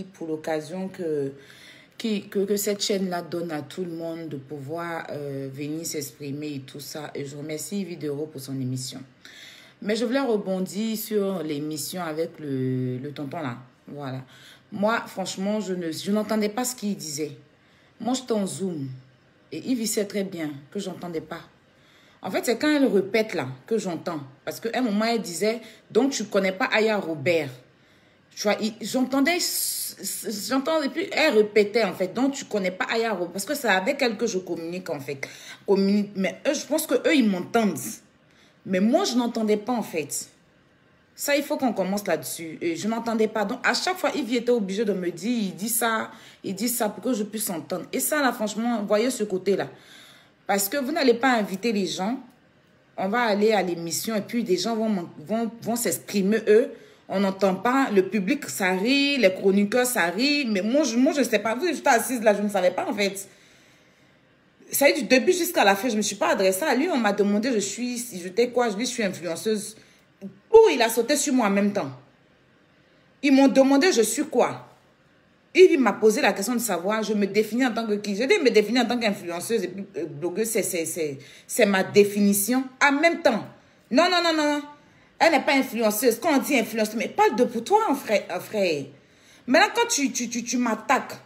pour l'occasion que cette chaîne-là donne à tout le monde de pouvoir venir s'exprimer et tout ça. Et je remercie Yves Dero pour son émission. Mais je voulais rebondir sur l'émission avec le tonton là. Voilà. Moi, franchement, je n'entendais pas ce qu'il disait. Moi, j'étais en Zoom. Et Yves sait très bien que je n'entendais pas. En fait, c'est quand elle répète là que j'entends. Parce qu'à un moment, elle disait, donc tu ne connais pas Aya Robert. Tu vois, j'entendais, et puis elle répétait en fait, donc tu ne connais pas Aya Robert. Parce que c'est avec elle que je communique en fait. Mais eux, je pense qu'eux, ils m'entendent. Mais moi, je n'entendais pas en fait. Ça, il faut qu'on commence là-dessus. Et je n'entendais pas. Donc, à chaque fois, Yves était obligé de me dire, il dit ça pour que je puisse entendre. Et ça, là, franchement, voyez ce côté-là. Parce que vous n'allez pas inviter les gens. On va aller à l'émission et puis des gens vont s'exprimer, eux. On n'entend pas. Le public, ça rit. Les chroniqueurs, ça rit. Mais moi, je ne sais pas. Vous, j'étais assise là, je ne savais pas en fait. Ça y est, du début jusqu'à la fin, je ne me suis pas adressée à lui. On m'a demandé, j'étais quoi? Je lui suis influenceuse. Oh, il a sauté sur moi en même temps. Ils m'ont demandé, je suis quoi? Il m'a posé la question de savoir, je me définis en tant que qui? Je dis, me définir en tant qu'influenceuse et puis blogueuse, c'est ma définition. En même temps, non. Elle n'est pas influenceuse. Quand on dit influenceuse, mais parle de pour toi, frère. Maintenant, quand tu m'attaques,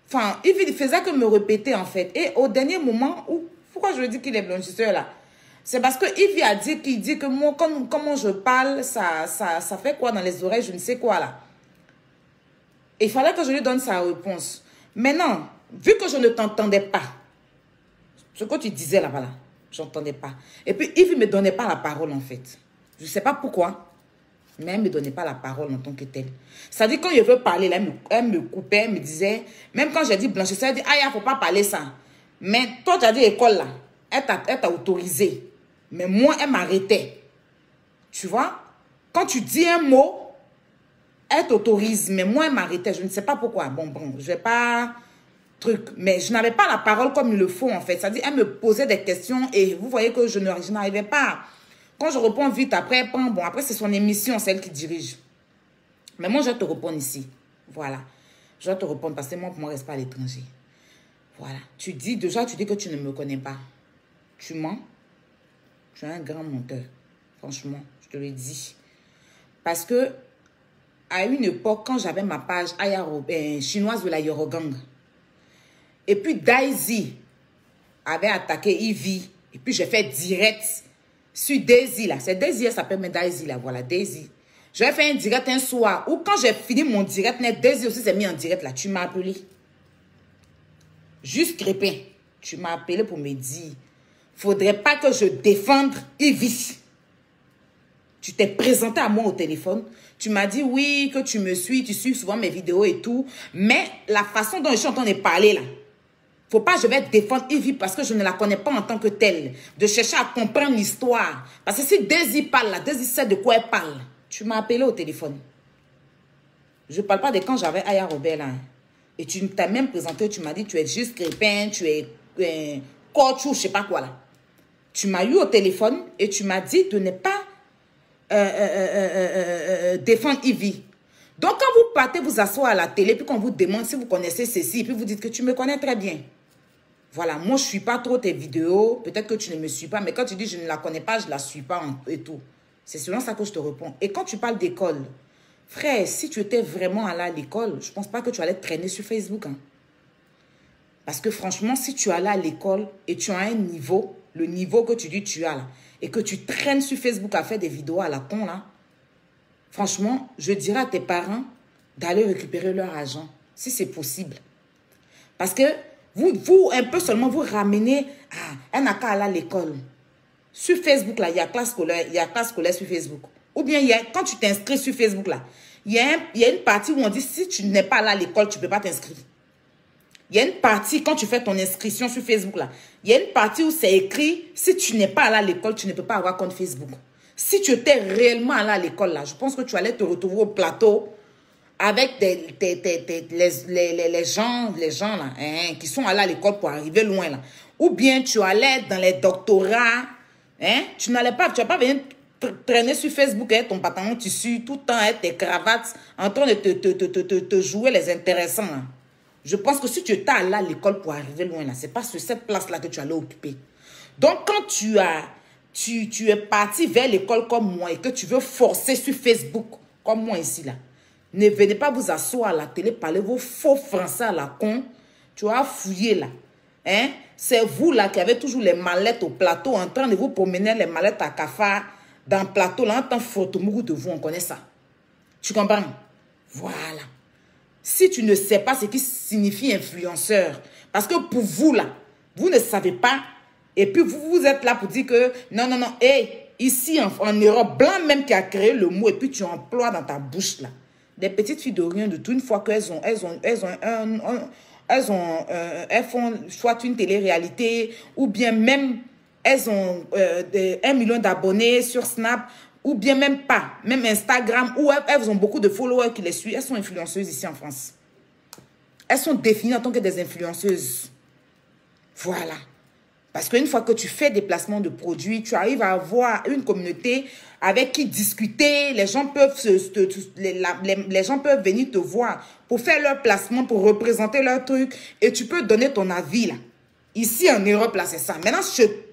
enfin, il faisait que me répéter, en fait. Et au dernier moment, pourquoi je lui dis qu'il est blanchisseur, là? C'est parce que Yves a dit qu'il dit que moi, comment je parle, ça fait quoi dans les oreilles, je ne sais quoi, là. Il fallait que je lui donne sa réponse. Maintenant, vu que je ne t'entendais pas, ce que tu disais là-bas, là, je n'entendais pas. Et puis, Yves ne me donnait pas la parole, en fait. Je ne sais pas pourquoi, mais elle ne me donnait pas la parole en tant que telle. C'est-à-dire, quand je veux parler, là, elle me coupait, elle me disait, même quand j'ai dit blanchisseur, elle dit, ah, il ne faut pas parler ça. Mais toi, tu as dit école, là, elle t'a autorisé. Mais moi, elle m'arrêtait. Tu vois? Quand tu dis un mot, elle t'autorise. Mais moi, elle m'arrêtait. Je ne sais pas pourquoi. Bon, je vais pas... truc. Mais je n'avais pas la parole comme il le faut, en fait. C'est-à-dire, elle me posait des questions et vous voyez que je n'arrivais pas. Quand je réponds vite, après, bon, après, c'est son émission, c'est elle qui dirige. Mais moi, je vais te répondre ici. Voilà. Je vais te répondre parce que moi, pour moi, je ne reste pas à l'étranger. Voilà. Tu dis que tu ne me connais pas. Tu mens. Tu es un grand menteur. Franchement, je te le dis. Parce que, à une époque, quand j'avais ma page chinoise de la Yorogang, et puis Daisy avait attaqué Ivy, et puis j'ai fait direct sur Daisy, là. C'est Daisy, elle s'appelle, mais Daisy, là. Voilà, Daisy. J'ai fait un direct un soir, où quand j'ai fini mon direct, Daisy aussi s'est mis en direct, là. Tu m'as appelé. Juste Crépin. Tu m'as appelé pour me dire... Faudrait pas que je défende Yves. Tu t'es présenté à moi au téléphone. Tu m'as dit oui, que tu me suis, tu suis souvent mes vidéos et tout. Mais la façon dont je suis en train de parler là, faut pas que je vais défendre Yves parce que je ne la connais pas en tant que telle. De chercher à comprendre l'histoire. Parce que si Daisy parle là, Daisy sait de quoi elle parle. Tu m'as appelé au téléphone. Je parle pas de quand j'avais Aya Robert là. Et tu t'as même présenté, tu m'as dit tu es juste Crépin, tu es coach ou je sais pas quoi là. Tu m'as eu au téléphone et tu m'as dit de ne pas défendre Yves. Donc, quand vous partez vous asseoir à la télé, puis qu'on vous demande si vous connaissez ceci, puis vous dites que tu me connais très bien. Voilà, moi, je ne suis pas trop tes vidéos. Peut-être que tu ne me suis pas, mais quand tu dis je ne la connais pas, je ne la suis pas et tout. C'est selon ça que je te réponds. Et quand tu parles d'école, frère, si tu étais vraiment allé à l'école, je ne pense pas que tu allais traîner sur Facebook. Hein. Parce que franchement, si tu allais à l'école et tu as un niveau... Le niveau que tu dis tu as là, et que tu traînes sur Facebook à faire des vidéos à la con là, franchement, je dirais à tes parents d'aller récupérer leur argent, si c'est possible. Parce que vous, un peu seulement, vous ramenez, elle n'a qu'à aller à l'école. Sur Facebook là, il y a classe scolaire sur Facebook. Ou bien, quand tu t'inscris sur Facebook là, il y a une partie où on dit, si tu n'es pas là à l'école, tu ne peux pas t'inscrire. Il y a une partie, quand tu fais ton inscription sur Facebook, là, il y a une partie où c'est écrit, si tu n'es pas allé à l'école, tu ne peux pas avoir compte Facebook. Si tu étais réellement allé à l'école, là, je pense que tu allais te retrouver au plateau avec les gens là, hein, qui sont allés à l'école pour arriver loin, là. Ou bien tu allais dans les doctorats, hein, tu n'as pas venir traîner sur Facebook avec ton pantalon tissu, tout le temps avec tes cravates, en train de te jouer les intéressants. Hein. Je pense que si tu étais allé à l'école pour arriver loin, là, c'est pas sur cette place-là que tu allais occuper. Donc, quand tu es parti vers l'école comme moi et que tu veux forcer sur Facebook, comme moi ici, là, ne venez pas vous asseoir à la télé, parler vos faux français à la con. Tu vas fouiller, là. Hein? C'est vous, là, qui avez toujours les mallettes au plateau, en train de vous promener les mallettes à cafard dans le plateau, là, en tant que photomourou de vous, on connaît ça. Tu comprends? Voilà. Si tu ne sais pas ce qui signifie influenceur, parce que pour vous, là, vous ne savez pas, et puis vous êtes là pour dire que, non, non, non, hey, ici, en Europe, blanc même qui a créé le mot, et puis tu emploies dans ta bouche, là. Des petites filles de rien de tout, une fois qu'elles font soit une télé-réalité, ou bien même, elles ont 1 million d'abonnés sur Snap, ou bien même pas, même Instagram, où elles ont beaucoup de followers qui les suivent. Elles sont influenceuses ici en France. Elles sont définies en tant que des influenceuses. Voilà. Parce qu'une fois que tu fais des placements de produits, tu arrives à avoir une communauté avec qui discuter. Les gens peuvent, les gens peuvent venir te voir pour faire leur placement, pour représenter leur truc. Et tu peux donner ton avis là. Ici en Europe, là, c'est ça. Maintenant,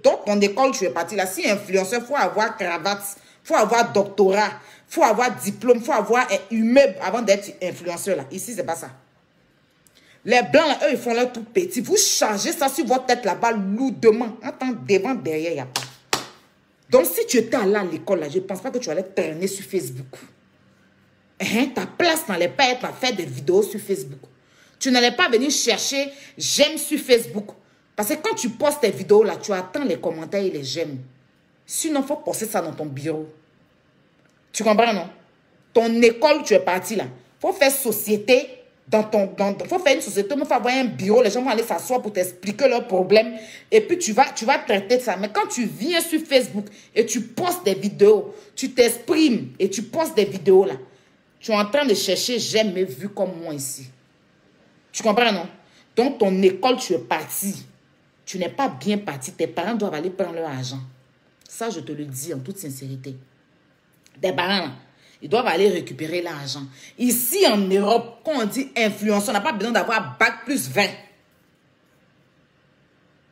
dans ton école, tu es parti là. Si influenceur, il faut avoir cravate, il faut avoir doctorat, il faut avoir diplôme, il faut avoir un immeuble avant d'être influenceur là. Ici, c'est pas ça. Les blancs, là, eux, ils font leur tout petit. Vous chargez ça sur votre tête là-bas lourdement. Attends, devant, derrière, il n'y a pas. Donc, si tu étais allé à l'école, là, je ne pense pas que tu allais traîner sur Facebook. Hein? Ta place n'allait pas être à faire des vidéos sur Facebook. Tu n'allais pas venir chercher j'aime sur Facebook. Parce que quand tu postes tes vidéos là, tu attends les commentaires et les j'aime. Sinon, il faut poster ça dans ton bureau. Tu comprends, non? Ton école, tu es parti là. Il faut faire société. Faut faire une société, il faut avoir un bureau, les gens vont aller s'asseoir pour t'expliquer leurs problèmes et puis tu vas traiter de ça. Mais quand tu viens sur Facebook et tu postes des vidéos, tu t'exprimes et tu postes des vidéos là, tu es en train de chercher j'aime mes vues comme moi ici. Tu comprends, non? Donc ton école, tu es parti. Tu n'es pas bien parti. Tes parents doivent aller prendre leur argent. Ça, je te le dis en toute sincérité. Des parents là, ils doivent aller récupérer l'argent. Ici, en Europe, quand on dit influenceur, on n'a pas besoin d'avoir bac plus 20.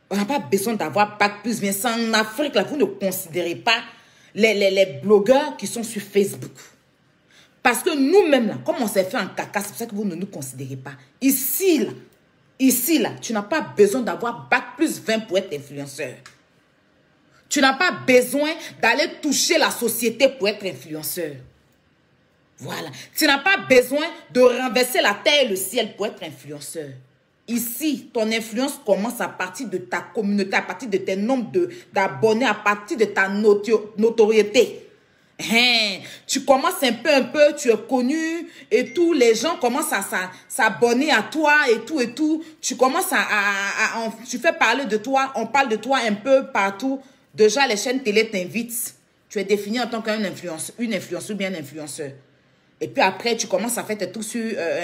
On n'a pas besoin d'avoir bac plus 20. Ça, en Afrique, là, vous ne considérez pas les blogueurs qui sont sur Facebook. Parce que nous-mêmes, là, comme on s'est fait en caca, c'est pour ça que vous ne nous considérez pas. Ici, là, tu n'as pas besoin d'avoir bac plus 20 pour être influenceur. Tu n'as pas besoin d'aller toucher la société pour être influenceur. Voilà. Tu n'as pas besoin de renverser la terre et le ciel pour être influenceur. Ici, ton influence commence à partir de ta communauté, à partir de tes nombres d'abonnés, à partir de ta notoriété. Hein, tu commences un peu, tu es connu et tous les gens commencent à s'abonner à toi et tout. Tu commences tu fais parler de toi, on parle de toi un peu partout. Déjà, les chaînes télé t'invitent. Tu es défini en tant qu'une influenceuse ou bien un influenceur. Et puis après, tu commences à faire tes trucs sur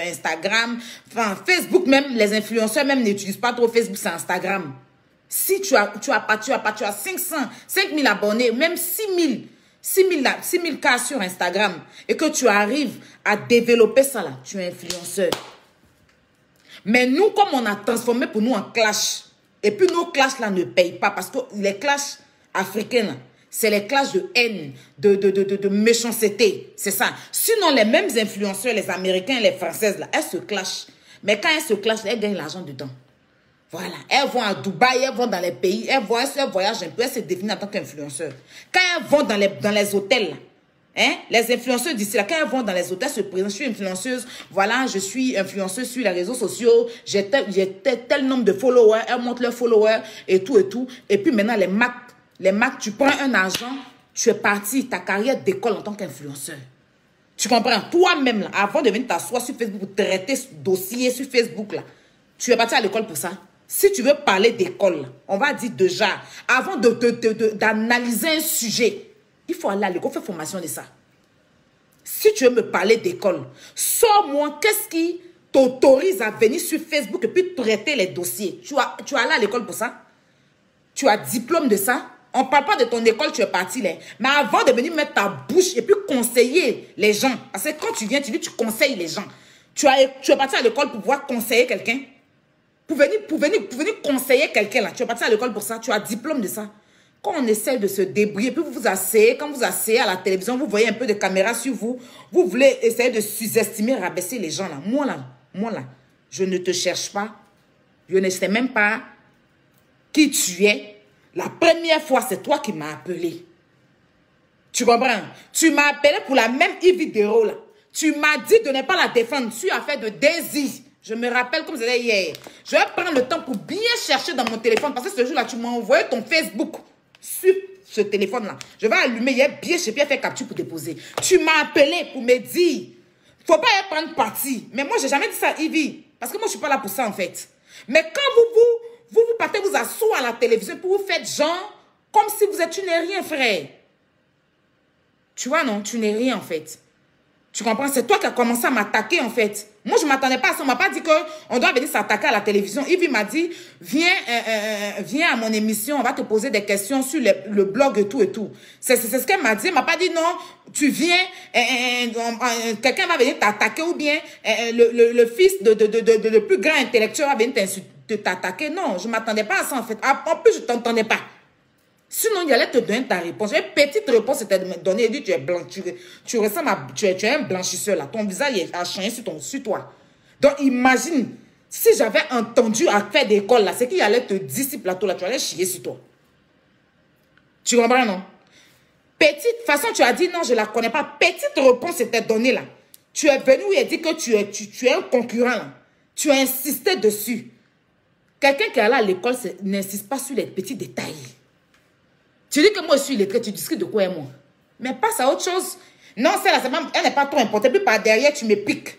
Instagram. Enfin, Facebook même, les influenceurs même n'utilisent pas trop Facebook, c'est Instagram. Si tu as 500, 5000 abonnés, même 6000 cas sur Instagram et que tu arrives à développer ça là, tu es influenceur. Mais nous, comme on a transformé pour nous en clash, et puis nos clashs là ne payent pas parce que les clashs africains là, c'est les clashs de haine, de méchanceté. C'est ça. Sinon, les mêmes influenceurs, les Américains et les Françaises, là, elles se clashent. Mais quand elles se clashent, elles gagnent l'argent dedans. Voilà. Elles vont à Dubaï, elles vont dans les pays, elles voyagent un peu, elles se définissent en tant qu'influenceurs. Quand elles vont dans les hôtels, là, hein, les influenceurs d'ici, là, quand elles vont dans les hôtels, se présentent, je suis influenceuse, voilà, je suis influenceuse sur les réseaux sociaux, j'ai tel nombre de followers, elles montrent leurs followers et tout. Et puis maintenant, les marques, tu prends un argent, tu es parti, ta carrière décolle en tant qu'influenceur. Tu comprends? Toi-même, là, avant de venir t'asseoir sur Facebook pour traiter ce dossier sur Facebook, là, tu es parti à l'école pour ça. Si tu veux parler d'école, on va dire déjà, avant d'analyser un sujet, il faut aller à l'école, faire formation de ça. Si tu veux me parler d'école, sors-moi, qu'est-ce qui t'autorise à venir sur Facebook et puis traiter les dossiers? Tu as allé à l'école pour ça? Tu as diplôme de ça? On ne parle pas de ton école, tu es parti là. Mais avant de venir mettre ta bouche et puis conseiller les gens. Parce que quand tu viens, tu dis tu conseilles les gens. Tu es parti à l'école pour pouvoir conseiller quelqu'un. Pour venir conseiller quelqu'un là. Tu es parti à l'école pour ça. Tu as diplôme de ça. Quand on essaie de se débrouiller, puis vous vous asseyez, quand vous asseyez à la télévision, vous voyez un peu de caméra sur vous, vous voulez essayer de sous-estimer, rabaisser les gens là. Moi là, je ne te cherche pas. Je ne sais même pas qui tu es. La première fois, c'est toi qui m'as appelé. Tu comprends? Tu m'as appelé pour la même vidéo là. Tu m'as dit de ne pas la défendre. Tu as fait de Daisy. Je me rappelle comme c'était hier. Je vais prendre le temps pour bien chercher dans mon téléphone parce que ce jour-là, tu m'as envoyé ton Facebook sur ce téléphone-là. Je vais allumer hier, bien fait capture pour déposer. Tu m'as appelé pour me dire, faut pas y prendre parti. Mais moi, j'ai jamais dit ça, Ivy. Parce que moi, je suis pas là pour ça, en fait. Mais quand vous partez vous asseoir à la télévision pour vous faire genre, comme si tu n'es rien, frère. Tu vois, non? Tu n'es rien, en fait. Tu comprends? C'est toi qui as commencé à m'attaquer, en fait. Moi, je ne m'attendais pas à ça. On ne m'a pas dit qu'on doit venir s'attaquer à la télévision. Yves m'a dit, viens à mon émission, on va te poser des questions sur le blog et tout et tout. C'est ce qu'elle m'a dit. Elle ne m'a pas dit, non, tu viens, quelqu'un va venir t'attaquer ou bien le fils de le plus grand intellectuel va venir t'attaquer. Non, je ne m'attendais pas à ça, en fait. En plus, je ne t'entendais pas. Sinon, il allait te donner ta réponse. Une petite réponse, c'était de me donner. Il dit, tu es blanc, tu ressembles à, tu es un blanchisseur là. Ton visage a changé sur toi. Donc, imagine, si j'avais entendu à faire d'école là, c'est qu'il allait te dire si plateau là, tu allais chier sur toi. Tu comprends, non? Petite façon, tu as dit, non, je ne la connais pas. Petite réponse c'était donnée là. Tu es venu et dit que tu es un concurrent là. Tu as insisté dessus. Quelqu'un qui est là à l'école n'insiste pas sur les petits détails. Tu dis que moi, je suis lettrée, tu discutes de quoi et moi? Mais passe à autre chose. Non, celle-là, elle n'est pas trop importante. Puis par derrière, tu me piques.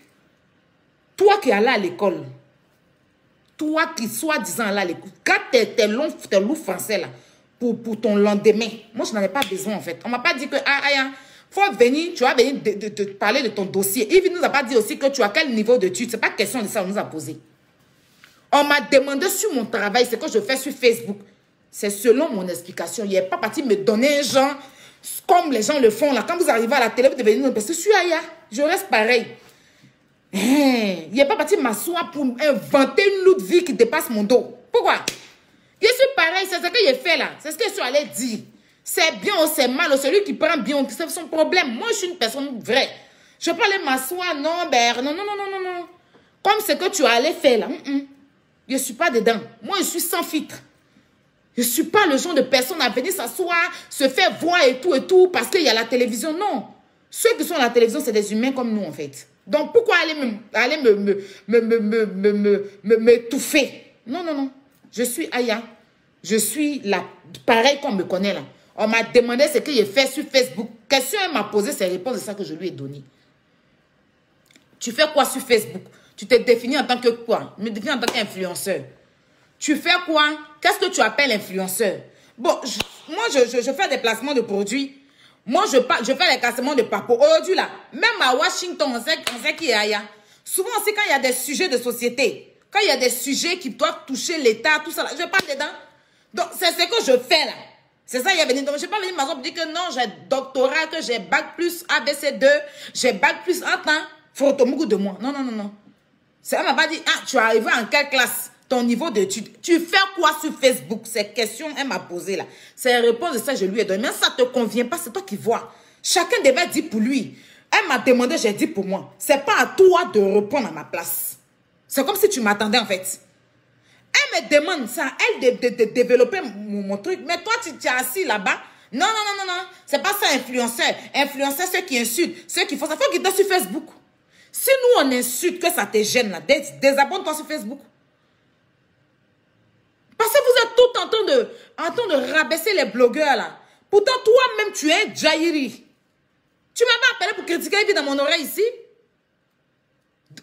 Toi qui es allé à l'école, toi qui soi-disant allé à l'école, garde tes loups français là, pour ton lendemain. Moi, je n'en ai pas besoin en fait. On ne m'a pas dit que, faut venir, tu vas venir de parler de ton dossier. Yves ne nous a pas dit aussi que tu as quel niveau d'études. Ce n'est pas question de ça, on nous a posé. On m'a demandé sur mon travail, ce que je fais sur Facebook. C'est selon mon explication. Il n'est pas parti me donner un genre comme les gens le font là. Quand vous arrivez à la télé, vous devez dire, parce que je suis Aya, je reste pareil. Il n'est pas parti m'asseoir pour inventer une autre vie qui dépasse mon dos. Pourquoi? Je suis pareil, c'est ce que j'ai fait là. C'est ce que je suis allé dire. C'est bien ou c'est mal, celui qui prend bien, c'est son problème. Moi, je suis une personne vraie. Je ne peux pas aller m'asseoir, non, non. Comme ce que tu allais faire là. Je ne suis pas dedans. Moi, je suis sans filtre. Je ne suis pas le genre de personne à venir s'asseoir, se faire voir et tout, parce qu'il y a la télévision. Non. Ceux qui sont à la télévision, c'est des humains comme nous, en fait. Donc, pourquoi aller m'étouffer? Non. Je suis Aya. Je suis là, pareil qu'on me connaît là. On m'a demandé ce que j'ai fait sur Facebook. Question, elle m'a posé ses réponses, c'est ça que je lui ai donné. Tu fais quoi sur Facebook? Tu t'es défini en tant que quoi? Je me définis en tant qu'influenceur. Tu fais quoi? Qu'est-ce que tu appelles influenceur? Bon, moi, je fais des placements de produits. Moi, je fais les classements de papo. Aujourd'hui, là, même à Washington, on sait qui est Aya. Souvent aussi, quand il y a des sujets de société, quand il y a des sujets qui doivent toucher l'État, tout ça, là, je parle dedans. Donc, c'est ce que je fais, là. C'est ça, il y a venu. Donc, je ne vais pas venir pour dire que non, j'ai doctorat, que j'ai bac plus ABC2, j'ai bac plus un temps. Faut de moi. Non. Elle m'a pas dit, tu es arrivé en quelle classe? Ton niveau d'études. Tu fais quoi sur Facebook? Ces questions, elle m'a posé là. Ces réponses de ça, je lui ai donné. Mais ça ne te convient pas, c'est toi qui vois. Chacun devait dire pour lui. Elle m'a demandé, j'ai dit pour moi. Ce n'est pas à toi de répondre à ma place. C'est comme si tu m'attendais en fait. Elle me demande ça, elle de développer mon truc. Mais toi, tu es assis là-bas. Non. C'est pas ça, influenceur. Influenceur, ceux qui insultent, ceux qui font ça. Il faut qu'ils soient sur Facebook. Si nous, on insulte, que ça te gêne là, désabonne-toi sur Facebook. Parce que vous êtes tout en train de rabaisser les blogueurs là. Pourtant, toi-même, tu es un Jairi. Tu m'as pas appelé pour critiquer Yves dans mon oreille ici.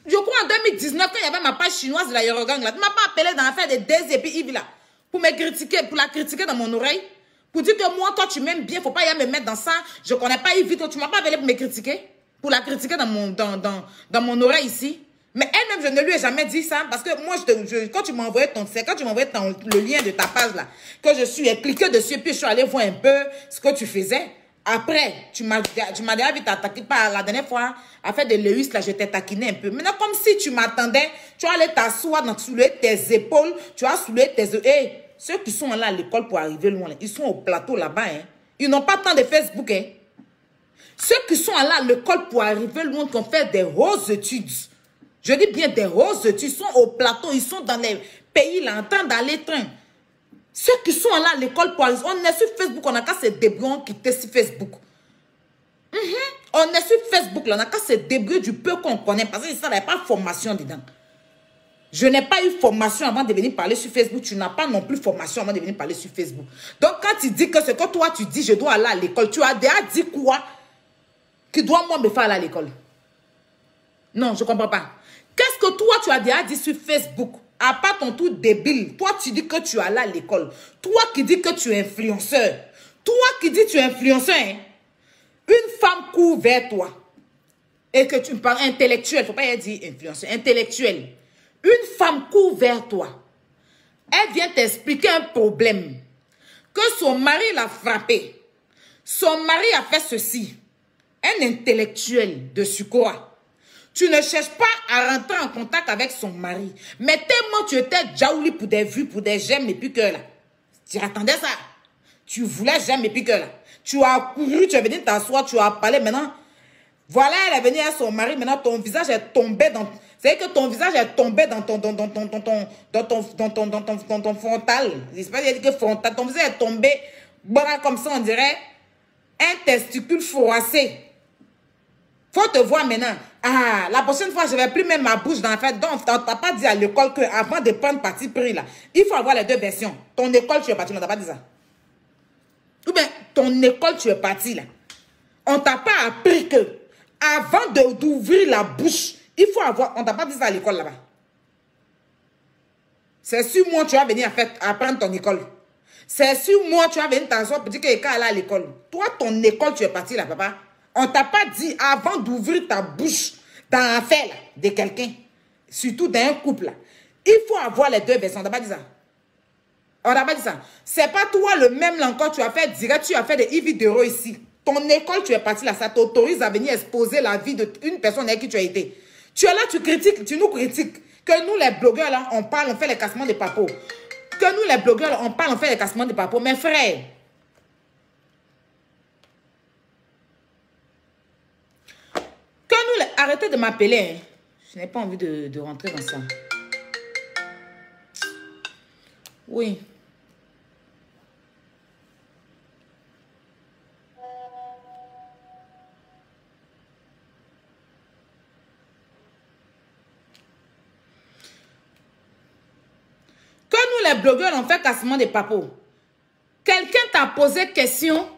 Je crois en 2019, quand il y avait ma page chinoise de la Yorogang là, tu m'as pas appelé dans l'affaire de Dez et puis Yves là. Pour me critiquer, pour la critiquer dans mon oreille. Pour dire que moi, toi, tu m'aimes bien, faut pas y aller me mettre dans ça. Je connais pas Yves, toi, tu m'as pas appelé pour me critiquer. Pour la critiquer dans mon oreille ici. Mais elle-même, je ne lui ai jamais dit ça. Parce que moi, quand tu m'as envoyé le lien de ta page là, que je suis cliqué dessus, puis je suis allé voir un peu ce que tu faisais. Après, tu m'as déjà vu t'attaquer par la dernière fois, à faire de l'Eus, là, je t'ai taquiné un peu. Maintenant, comme si tu m'attendais, tu allais t'asseoir, soulever tes épaules, tu as soulevé tes épaules. Hey, ceux qui sont là à l'école pour arriver loin, là, ils sont au plateau là-bas. Hein. Ils n'ont pas tant de Facebook. Hein. Ceux qui sont là à l'école pour arriver loin, qui ont fait des hautes études, je dis bien des hautes études, ils sont au plateau, ils sont dans les pays là, en train d'aller train. Ceux qui sont là à l'école, on est sur Facebook, on n'a qu'à se débrouiller, on quitte sur Facebook. On est sur Facebook, là, on n'a qu'à se débrouiller du peu qu'on connaît, parce que ça, il n'y a pas de formation dedans. Je n'ai pas eu formation avant de venir parler sur Facebook, tu n'as pas non plus formation avant de venir parler sur Facebook. Donc, quand tu dis que ce que toi, tu dis, je dois aller à l'école, tu as déjà dit quoi qui doit moi me faire aller à l'école? Non, je ne comprends pas. Qu'est-ce que toi, tu as déjà dit sur Facebook? À part ton tout débile, toi tu dis que tu es allé à l'école. Toi qui dis que tu es influenceur. Toi qui dis que tu es influenceur. Hein? Une femme court vers toi. Et que tu me parles intellectuel. Il ne faut pas dire influenceur. Intellectuel. Une femme court vers toi. Elle vient t'expliquer un problème. Que son mari l'a frappé. Son mari a fait ceci. Un intellectuel de quoi? Tu ne cherches pas à rentrer en contact avec son mari. Mais tellement tu étais jaouli pour des vues, pour des j'aime et puis que là. Tu attendais ça. Tu voulais j'aime et puis que là. Tu as couru, tu es venu t'asseoir, tu as parlé maintenant. Voilà, elle est venue à son mari. Maintenant, ton visage est tombé dans... C'est que ton visage est tombé dans ton frontal. C'est pas dire que frontal. Ton visage est tombé, voilà, comme ça, on dirait un testicule froissé. Faut te voir maintenant. Ah, la prochaine fois, je ne vais plus mettre ma bouche dans la fête. Donc, tu n'as pas dit à l'école qu'avant de prendre parti pris, là, il faut avoir les deux versions. Ton école, tu es parti, on ne t'a pas dit ça. Ou bien, ton école, tu es parti, là. On ne t'a pas appris que, avant d'ouvrir la bouche, il faut avoir... On ne t'a pas dit ça à l'école, là-bas. C'est sur moi, tu vas venir apprendre ton école. C'est sur moi, tu vas venir t'asseoir pour dire que quelqu'un est là à l'école. Toi, ton école, tu es parti, là, papa. On ne t'a pas dit avant d'ouvrir ta bouche dans l'affaire de quelqu'un, surtout d'un couple. Là. Il faut avoir les deux versions. On ne t'a pas dit ça. On n'a pas dit ça. Ce n'est pas toi le même là encore. Tu as fait direct, tu as fait des vidéos ici. Ton école, tu es parti là. Ça t'autorise à venir exposer la vie d'une personne avec qui tu as été. Tu es là, tu critiques, tu nous critiques. Que nous, les blogueurs, là, on parle, on fait les cassements de papeaux. Que nous, les blogueurs, là, on parle, on fait les cassements de papeaux. Mes frères, arrêtez de m'appeler. Hein. Je n'ai pas envie de rentrer dans ça. Oui. Que nous, les blogueurs, on fait cassement de papeaux. Quelqu'un t'a posé question.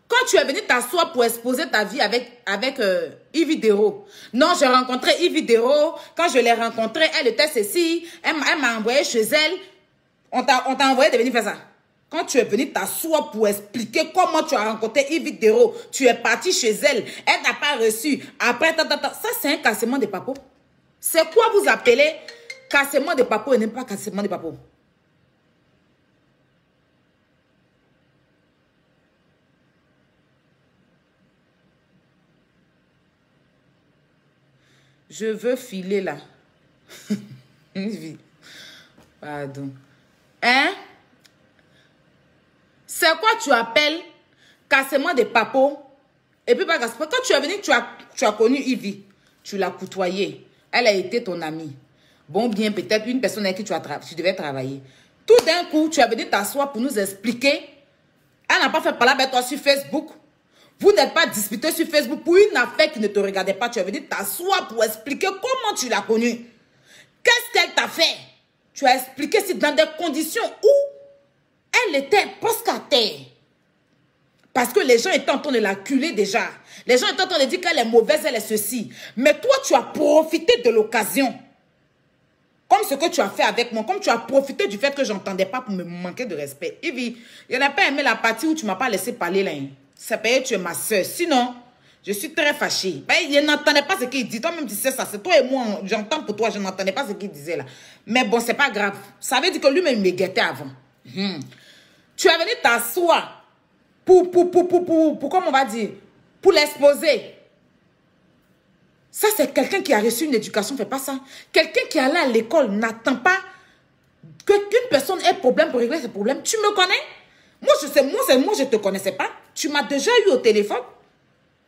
Quand tu es venu t'asseoir pour exposer ta vie avec Yvidero. Non, j'ai rencontré Yvidero. Quand je l'ai rencontrée, elle était ceci. Elle m'a envoyé chez elle. On t'a envoyé de venir faire ça. Quand tu es venu t'asseoir pour expliquer comment tu as rencontré Yvidero, tu es parti chez elle. Elle n'a pas reçu. Après, ça c'est un cassement de papeaux. C'est quoi vous appelez cassement de papeaux et n'est pas cassement de papeaux? Je veux filer là. Pardon. Hein? C'est quoi tu appelles cassement de papeaux? Et puis, quand tu es venu, tu as connu Ivy. Tu l'as côtoyée. Elle a été ton amie. Bon, bien, peut-être une personne avec qui tu devais travailler. Tout d'un coup, tu es venu t'asseoir pour nous expliquer. Elle n'a pas fait parler avec toi sur Facebook. Vous n'êtes pas disputé sur Facebook pour une affaire qui ne te regardait pas. Tu es venu t'asseoir pour expliquer comment tu l'as connue. Qu'est-ce qu'elle t'a fait? Tu as expliqué c'est dans des conditions où elle était presque à terre. Parce que les gens étaient en train de l'acculer déjà. Les gens étaient en train de dire qu'elle est mauvaise, elle est ceci. Mais toi, tu as profité de l'occasion. Comme ce que tu as fait avec moi. Comme tu as profité du fait que je n'entendais pas pour me manquer de respect. Ivy, il n'y a pas aimé la partie où tu ne m'as pas laissé parler là. Ça paye, tu es ma soeur. Sinon, Je suis très fâchée. Ben, il n'entendait pas ce qu'il dit. Toi-même, tu sais ça. C'est toi et moi. J'entends pour toi. Je n'entendais pas ce qu'il disait là. Mais bon, c'est pas grave. Ça veut dire que lui-même, il me guettait avant. Tu es venu t'asseoir pour, comment on va dire, pour l'exposer. Ça, c'est quelqu'un qui a reçu une éducation. Fait pas ça. Quelqu'un qui est allé à l'école n'attend pas qu'une personne ait problème pour régler ses problèmes. Tu me connais? Moi, je te connaissais pas. Tu m'as déjà eu au téléphone.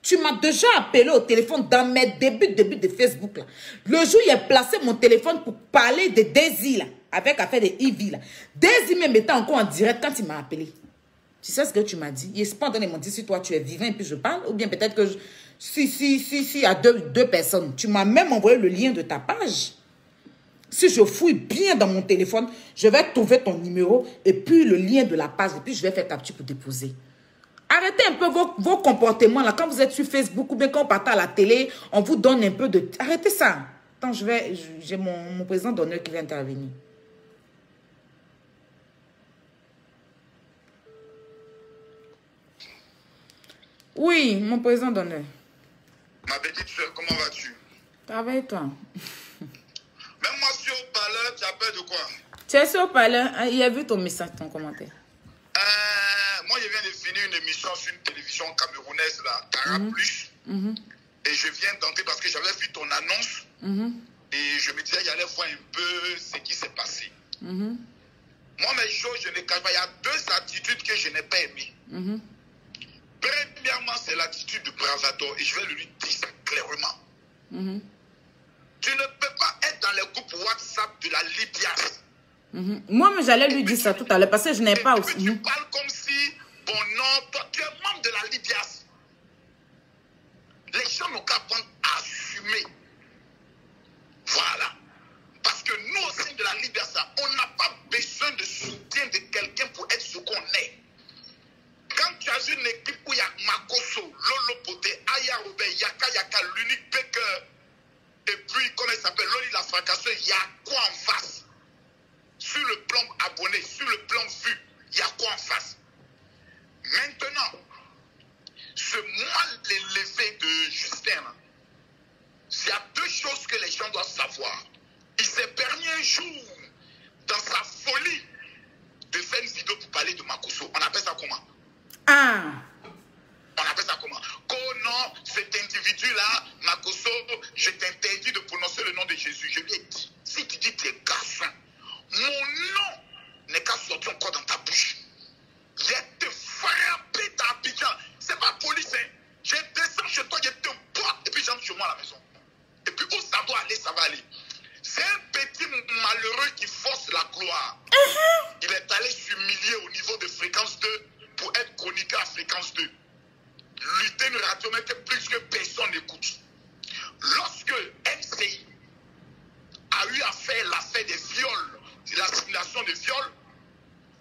Tu m'as déjà appelé au téléphone dans mes débuts de Facebook. Là. Le jour où il a placé mon téléphone pour parler de Daisy, là, avec affaire de Ivy. Là. Daisy me mettait encore en direct quand il m'a appelé. Tu sais ce que tu m'as dit? Il n'est pas en train de mentir si toi tu es vivant et puis je parle. Ou bien peut-être que si, il y a deux personnes. Tu m'as même envoyé le lien de ta page. Si je fouille bien dans mon téléphone, je vais trouver ton numéro et puis le lien de la page. Et puis je vais faire capture pour déposer. Arrêtez un peu vos comportements là. Quand vous êtes sur Facebook ou bien quand on part à la télé, on vous donne un peu de... Arrêtez ça. Attends, j'ai mon président d'honneur qui va intervenir. Oui, mon président d'honneur. Ma petite soeur, comment vas-tu? Ça va et toi? Même moi, sur le parleur, tu appelles de quoi? Tu es sur le parleur? Il a vu ton message, ton commentaire. Moi, je viens de finir une émission sur une télévision camerounaise, là, Tara Plus. Et je viens d'entrer parce que j'avais vu ton annonce. Et je me disais, j'allais voir un peu ce qui s'est passé. Moi, mes choses, je ne cache pas. Il y a deux attitudes que je n'ai pas aimées. Premièrement, c'est l'attitude de bravado. Et je vais lui dire ça clairement. Tu ne peux pas être dans les groupes WhatsApp de la Libias. Moi, j'allais lui dire ça tout à l'heure parce que je n'ai pas aussi. Tu parles comme si, bon non, toi, tu es membre de la Libias. Les gens n'ont qu'à apprendre à assumer. Voilà. Parce que nous, au sein de la Libias, on n'a pas besoin de soutien de quelqu'un pour être ce qu'on est. Quand tu as une équipe où il y a Makoso, Lolo Poté, Aya Robert, Yaka, l'unique Baker, et puis, comment il s'appelle, Loli la fracasseur, il y a quoi en face? Sur le plan abonné, sur le plan vu, il y a quoi en face? Maintenant, ce moelle élevé de Justin, il y a deux choses que les gens doivent savoir. Il s'est permis un jour, dans sa folie, de faire une vidéo pour parler de Makoso. On appelle ça comment? On appelle ça comment? Oh non, cet individu-là, Makoso, je t'interdis de prononcer le nom de Jésus. Je lui ai dit, si tu dis tu es garçon, mon nom n'est qu'à sortir encore dans ta bouche. Je vais te frapper ta Abidjan. C'est pas police, hein. Je descends chez toi, je te bois, et puis j'entre chez moi à la maison. Et puis où ça doit aller, ça va aller. C'est un petit malheureux qui force la gloire. Il est allé s'humilier au niveau de fréquence 2 pour être chroniqueur à fréquence 2. Lutter ne radiomètre plus que personne n'écoute. Lorsque MCI a eu à faire l'affaire des viols, la simulation de viols,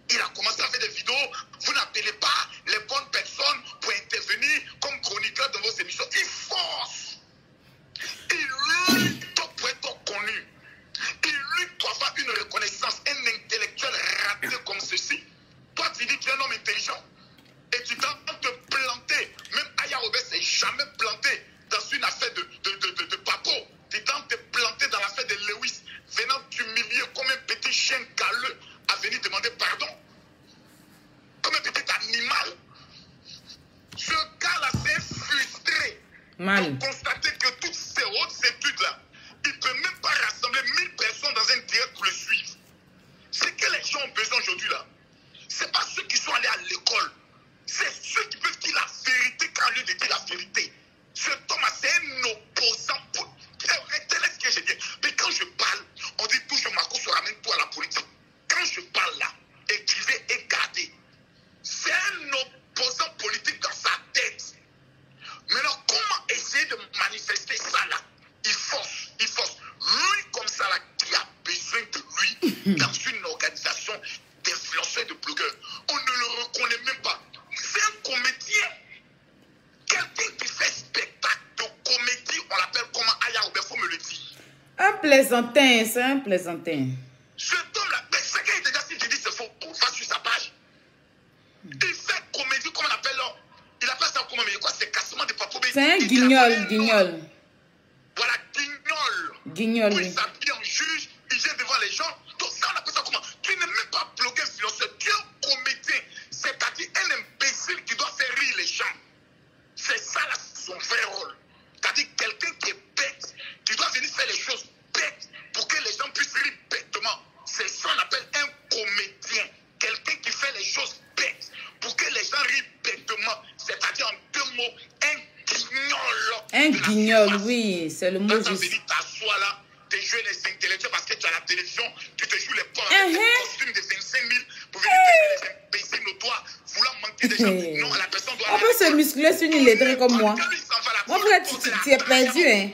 il a commencé à faire des vidéos. Vous n'appelez pas les bonnes personnes pour intervenir comme chroniqueur dans vos émissions. Il force. Il lutte pour être connu. Il lutte pour avoir une reconnaissance, un intellectuel raté comme ceci. Toi, tu dis que tu es un homme intelligent. Et tu tentes de planter. Même Aya Robert s'est jamais planté dans une affaire de papo. Tu tentes de planter dans l'affaire de Lewis, venant t'humilier comme un petit chien galeux à venir demander pardon. Comme un petit animal. Ce gars-là s'est frustré. Mal. Pour constater que toutes ces hautes études-là, il ne peut même pas rassembler 1000 personnes dans un direct pour le suivre. Ce que les gens ont besoin aujourd'hui là, ce n'est pas ceux qui sont allés à l'école. C'est ceux qui peuvent dire la vérité quand lieu de dire la vérité. Ce Thomas, c'est un opposant. Retenez ce que je dis. Mais quand je parle, on dit toujours Marco se ramène tout à la politique. Quand je parle là, écrivez et gardez. C'est un opposant politique dans sa tête. Maintenant, comment essayer de manifester ça là? Il force. Lui comme ça là, qui a besoin de lui dans une organisation d'influenceurs, de blogueurs. On ne le reconnaît même pas. C'est un comédien. Quelqu'un qui fait spectacle de comédie, on l'appelle comment? Aya Robert, faut me le dire. Un plaisantin, c'est un plaisantin. Cet homme-là, mais c'est qu'il déjà, si tu dis c'est faux, va sur sa page. Il fait comédie, comment on appelle là? Il appelle ça comment? Mais quoi? C'est cassement de papo, mais C'est un guignol, guignol. Voilà, guignol. Guignol, Où oui. il s'habille en juge, il vient devant les gens. Donc ça, on appelle ça comment? Tu n'es même pas blogué influenceur, tu es un comédien. C'est-à-dire un imbécile qui doit faire rire les gens. C'est ça là, son vrai rôle. C'est-à-dire quelqu'un qui est bête, qui doit venir faire les choses bêtes pour que les gens puissent rire bêtement. C'est ça qu'on appelle un comédien. Quelqu'un qui fait les choses bêtes pour que les gens rient bêtement. C'est-à-dire en deux mots, un guignol. Un guignol, oui, c'est le mot Quand tu as juste. venu t'asseoir là, tu joues les intellectuels parce que tu as la télévision, tu te joues les porcs avec des costumes de 25 000 pour venir te faire les imbéciles notoires, vouloir manquer des gens. Non, la personne doit... On peut se muscler sur une illettrée comme moi. Quand lui s'en va là, Moi, tu es perdu, hein.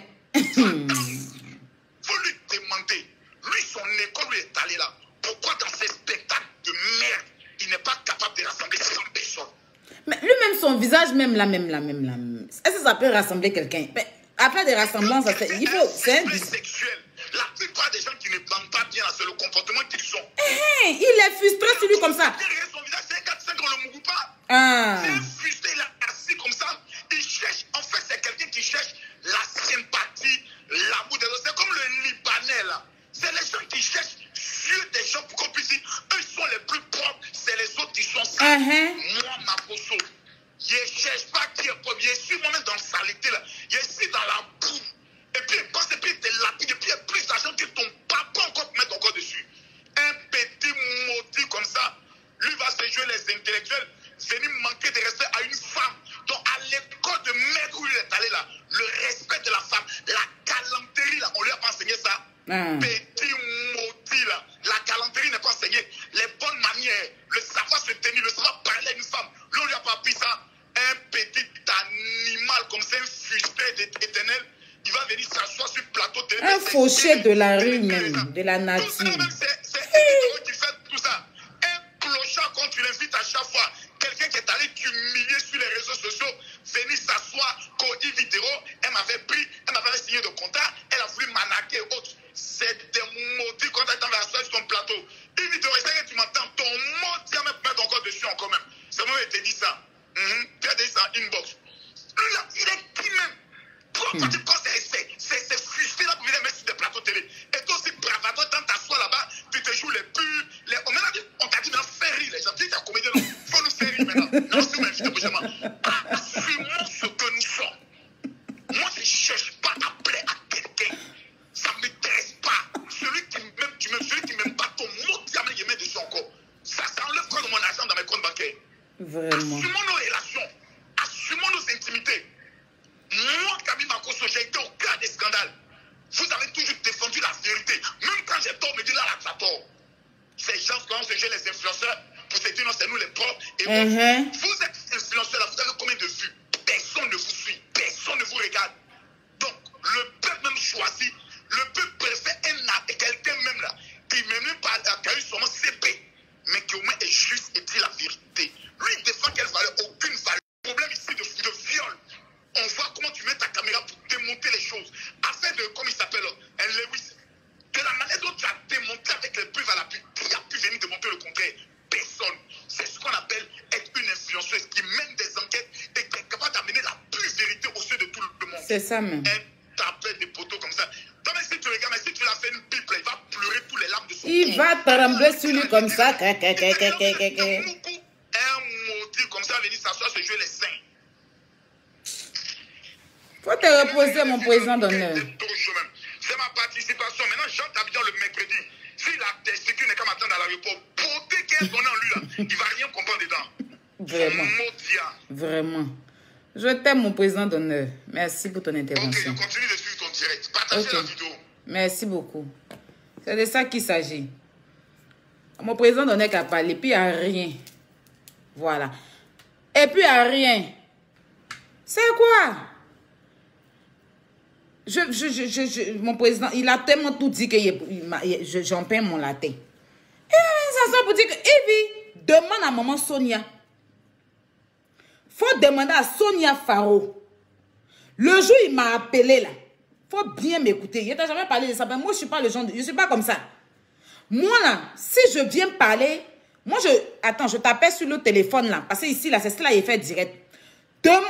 faut lui demander, lui, son école lui est allé là. Pourquoi dans ces spectacles de merde, il n'est pas capable de rassembler 100 personnes? Mais lui-même, son visage, même là. Est-ce que ça peut rassembler quelqu'un? Après des rassemblances, il faut... C'est un... sexuel. La plupart des gens qui ne bandent pas bien, c'est le comportement qu'ils ont. Il est frustré sur lui comme ça. Derrière son visage, c'est un 4-5, on le mouille pas. Ah. C'est un frustré, il est assis comme ça. Il cherche, en fait, c'est quelqu'un qui cherche la sympathie, l'amour des autres. C'est comme le Libanais, là. C'est les gens qui cherchent sur des gens pour qu'on puisse dire, eux, ils sont les plus propres, c'est les autres qui sont sales. Moi, ma posso, je ne cherche pas qui est propre. Je suis moi-même dans la saleté, là. Je suis dans la boue. Et puis, il passe, et puis il te lapide, et puis il y a plus d'argent que ton papa encore pour mettre encore dessus. Un petit maudit comme ça, lui va se jouer les intellectuels, venir manquer de respect à une femme. Donc, à l'école de merde où il est allé là, le respect de la femme, la galanterie là, on lui a pas enseigné ça. Petit maudit là, la galanterie n'est pas enseignée. Les bonnes manières, le savoir se tenir, le savoir parler à une femme, lui on lui a pas appris ça. Un petit animal comme ça, un frustré éternel, il va venir s'asseoir sur le plateau télé. Un fauché de la rue même, de la nature. C'est un qui fait tout ça. Un clochard quand tu l'invites à chaque fois. Quelqu'un qui est allé t'humilier sur les réseaux sociaux, venir s'asseoir, Cody vidéo, elle m'avait pris, elle m'avait signé de contrat, elle a voulu m'anaquer et autres. C'est des maudits quand elle t'envoie asseoir sur ton plateau. Une vidéo, c'est que tu m'entends, ton mot, tu vas même mettre encore dessus encore même. C'est moi qui t'ai dit ça. Tu as dit ça en inbox. Lui là, il est qui même? Pourquoi tu penses c'est frustré là pour venir mettre sur des plateaux télé? Et toi aussi, bravado, quand t'assois là-bas, tu te joues les pubs, on t'a dit, mais fais rire les gens. Tu dis, t'es comédien, non? Faut nous faire rire maintenant. Non, si vous m'invitez prochainement. Assumons ce que nous sommes. Moi, je ne cherche pas à plaire à quelqu'un. Ça ne m'intéresse pas. Celui qui m'aime pas, ton mot, jamais il met dessus encore. Ça enlève quoi de mon argent dans mes comptes bancaires? Vraiment. Assumons nos relations. Assumons nos intimités. Moi, Camille Makosso, j'ai été au cœur des scandales. Vous avez toujours défendu la vérité. Même quand j'ai tort, on me dit là, tu as tort. Ces gens, quand se gèrent les influenceurs, pour se dire non, c'est nous les propres. Et vous êtes influenceurs, vous avez combien de vues? Personne ne vous suit, personne ne vous regarde. Donc, le peuple même choisit, le peuple préfère quelqu'un même là, qui même pas, qui a eu seulement CP, mais qui au moins est juste et dit la vérité. Lui, il défend quelle valeur? Aucune valeur. Le problème ici de viol. On voit comment tu mets ta caméra pour démonter les choses. Afin de, comme il s'appelle, Lewis, de la manière dont tu as démonté avec les preuves à l'appui, qui a pu venir démontrer le contraire? Personne. C'est ce qu'on appelle être une influenceuse qui mène des enquêtes et qui est capable d'amener la pure vérité au sein de tout le monde. C'est ça même. Un tapet des poteaux comme ça. Non, mais si tu regardes, mais si tu l'as fait une pipe, il va pleurer tous les larmes de son corps. Il va trembler sur lui comme ça. Un maudit comme ça, venir s'asseoir, se jouer les seins. Faut te reposer, mon président d'honneur. C'est ma participation. Maintenant, Jean Abidjan le mercredi. S'il a testicule, n'est qu'à m'attendre à l'aéroport. Beauté qu'elle est en lui là, il va rien comprendre dedans. Vraiment. Vraiment. Je t'aime, mon président d'honneur. Merci pour ton intervention. Ok, continue de suivre ton direct. Partagez la vidéo. Merci beaucoup. C'est de ça qu'il s'agit. Mon président d'honneur qui a parlé, puis il n'y a rien. Voilà. Et puis il n'y a rien. C'est quoi? Mon président, il a tellement tout dit que j'en paie mon latte. Et ça sort pour dire que Evie, demande à maman Sonia. Faut demander à Sonia Faro. Le jour il m'a appelé là, faut bien m'écouter. Il t'a jamais parlé de ça. Mais moi je suis pas le genre, je suis pas comme ça. Moi là, si je viens parler, moi attends, je t'appelle sur le téléphone là, parce que ici là, c'est cela il fait direct.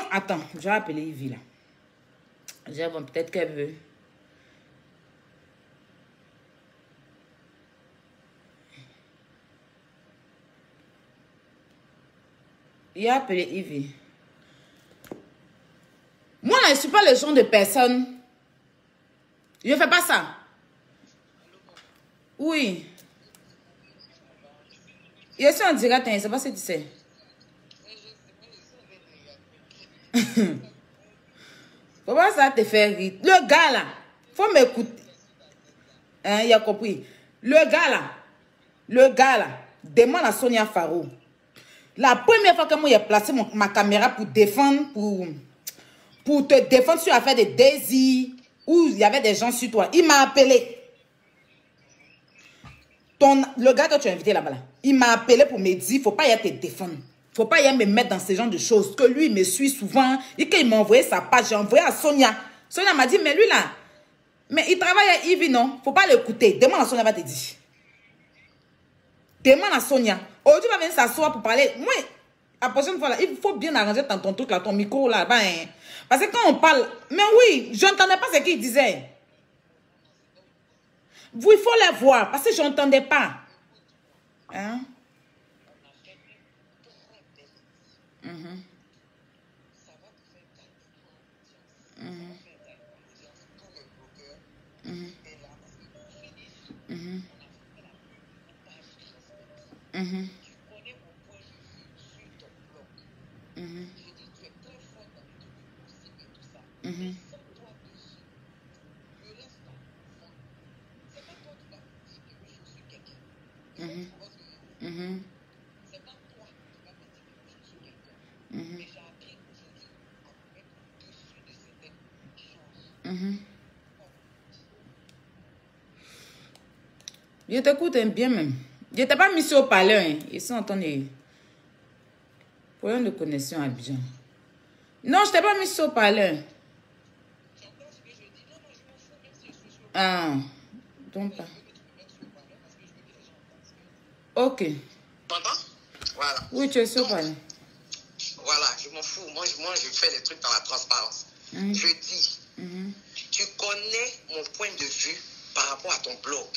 Attends, je vais appeler Evie là. J'ai bon, peut-être qu'elle veut. Il a appelé Ivy. Moi, là, je ne suis pas le genre de personne. Je ne fais pas ça. Oui. Je suis en direct, je ne sais pas si tu sais. Faut pas ça te faire rire. Le gars là, faut m'écouter. Hein, il a compris. Le gars là, demande à Sonia Faro. La première fois que moi j'ai placé ma caméra pour défendre, pour te défendre sur l'affaire de Daisy, où il y avait des gens sur toi, il m'a appelé. Le gars que tu as invité là-bas, il m'a appelé pour me dire, faut pas y te défendre. Faut pas y me mettre dans ce genre de choses. Que lui, il me suit souvent. Et qu'il m'a envoyé sa page, j'ai envoyé à Sonia. Sonia m'a dit, mais lui là, mais il travaille à Ivy, non? Faut pas l'écouter. Demande à Sonia, va te dire. Demande à Sonia. Aujourd'hui, tu vas venir s'asseoir pour parler. Moi, la prochaine fois, là, il faut bien arranger ton truc là, ton micro là. Ben, hein. Parce que quand on parle, mais oui, je n'entendais pas ce qu'il disait. Vous, il faut les voir, parce que je n'entendais pas. Hein? Je t'écoute bien même. Je t'ai pas mis sur parleur. Hein. Ils sont en train de... Problème de connexion à Abidjan. Non, je t'ai pas mis sur parleur. Ah, donc pas. Ok. T'entends? Voilà. Oui, tu es sur parleur. Voilà, je m'en fous. Moi, je fais des trucs dans la transparence. Je dis, tu connais mon point de vue par rapport à ton blog.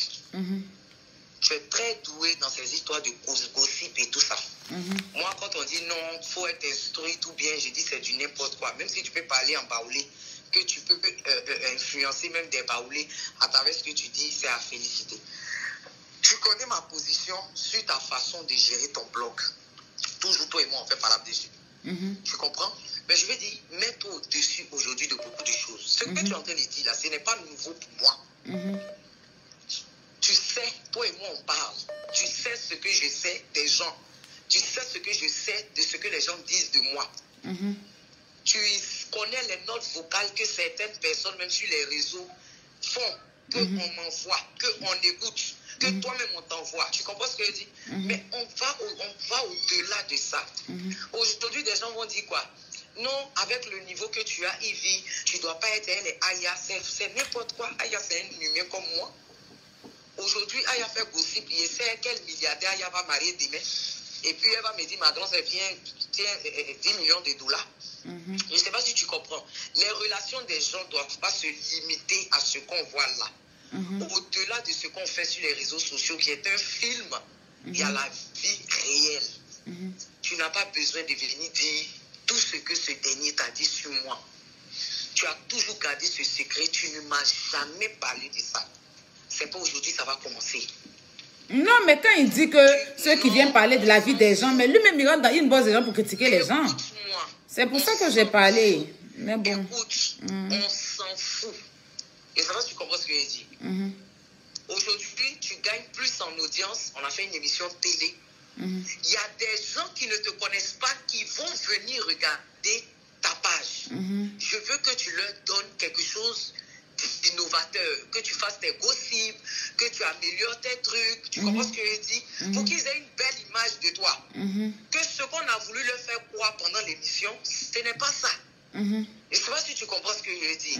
Tu es très doué dans ces histoires de gossip et tout ça. Moi, quand on dit non, il faut être instruit tout bien, je dis c'est du n'importe quoi. Même si tu peux parler en baoulé, que tu peux influencer même des baoulés à travers ce que tu dis, c'est à féliciter. Tu connais ma position sur ta façon de gérer ton blog. Toujours toi et moi, on fait parler dessus. Tu comprends? Mais je veux dire, mets-toi au-dessus aujourd'hui de beaucoup de choses. Ce que tu es en train de dire là, ce n'est pas nouveau pour moi. Tu sais, toi et moi, on parle. Tu sais ce que je sais des gens. Tu sais ce que je sais de ce que les gens disent de moi. Tu connais les notes vocales que certaines personnes, même sur les réseaux, font, qu'on m'envoie, qu'on écoute, que toi-même on t'envoie. Tu comprends ce que je dis? Mais on va au-delà de ça. Aujourd'hui, des gens vont dire quoi? Non, avec le niveau que tu as, Ivy, tu ne dois pas être elle et Aya. C'est n'importe quoi. Aya, c'est un humain comme moi. Aujourd'hui, Aya fait gossip. Il sait quel milliardaire Aya va marier demain. Et puis, elle va me dire, madame, ça vient 10 millions de dollars. Je ne sais pas si tu comprends. Les relations des gens ne doivent pas se limiter à ce qu'on voit là. Au-delà de ce qu'on fait sur les réseaux sociaux, qui est un film, il y a la vie réelle. Tu n'as pas besoin de venir dire tout ce que ce dernier t'a dit sur moi. Tu as toujours gardé ce secret. Tu ne m'as jamais parlé de ça. C'est pas aujourd'hui ça va commencer. Non, mais quand il dit que ceux qui viennent parler de la vie des gens, mais lui-même il rentre dans une bosse des gens pour critiquer les gens. C'est pour ça que j'ai parlé. Mais bon. Écoute, on s'en fout. Et ça va, tu comprends ce que je dis. Aujourd'hui, tu gagnes plus en audience. On a fait une émission télé. Il y a des gens qui ne te connaissent pas qui vont venir regarder ta page. Je veux que tu leur donnes quelque chose d'innovateur, que tu fasses tes gossips, que tu améliores tes trucs, tu comprends ce que je dis, pour qu'ils aient une belle image de toi. Que ce qu'on a voulu leur faire croire pendant l'émission, ce n'est pas ça. Et je ne sais pas si tu comprends ce que je dis.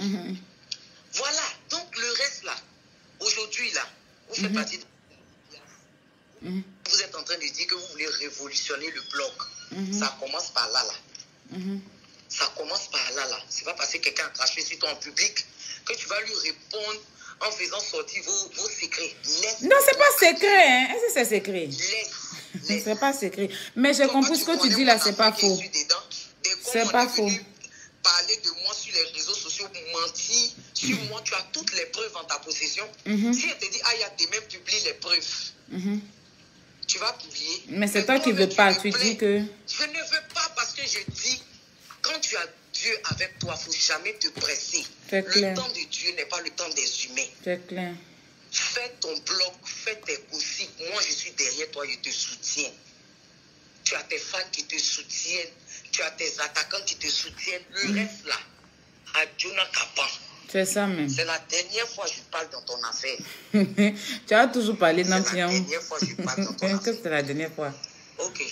Voilà, donc le reste là, aujourd'hui là, vous faites partie de... Vous êtes en train de dire que vous voulez révolutionner le blog. Ça commence par là. Ça commence par là, là. C'est pas parce que quelqu'un a craché sur toi en public que tu vas lui répondre en faisant sortir vos secrets. Non, c'est pas secret, hein. Est-ce que c'est secret? Laisse. C'est pas secret. Mais j'ai compris ce que tu dis là, c'est pas faux. C'est pas faux. Parler de moi sur les réseaux sociaux, mentir sur moi, tu as toutes les preuves en ta possession. Si elle te dit, ah, il y a des mêmes publie les preuves. Tu vas publier. Mais c'est toi qui veux pas, tu dis que... Je ne veux pas parce que je dis, quand tu as Dieu avec toi, il ne faut jamais te presser. Le temps de Dieu n'est pas le temps des humains. C'est clair. Fais ton blog, fais tes gossips. Moi, je suis derrière toi, je te soutiens. Tu as tes fans qui te soutiennent. Tu as tes attaquants qui te soutiennent. Le reste là, à Jonah Kapan. C'est ça même. C'est la dernière fois que je parle dans ton affaire. Tu as toujours parlé dans C'est la dernière fois que je parle dans ton affaire. C'est la dernière fois. Ok.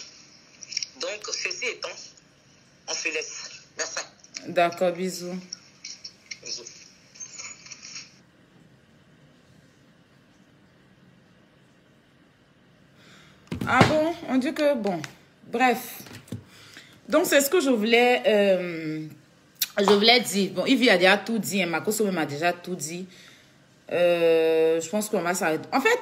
Donc, ceci étant, on se laisse. Merci. D'accord, bisous. Bisous. Ah bon? On dit que bon. Bref. Donc, c'est ce que je voulais dire. Bon, Yves a déjà tout dit. Makoso m'a déjà tout dit. Je pense qu'on va s'arrêter. En fait,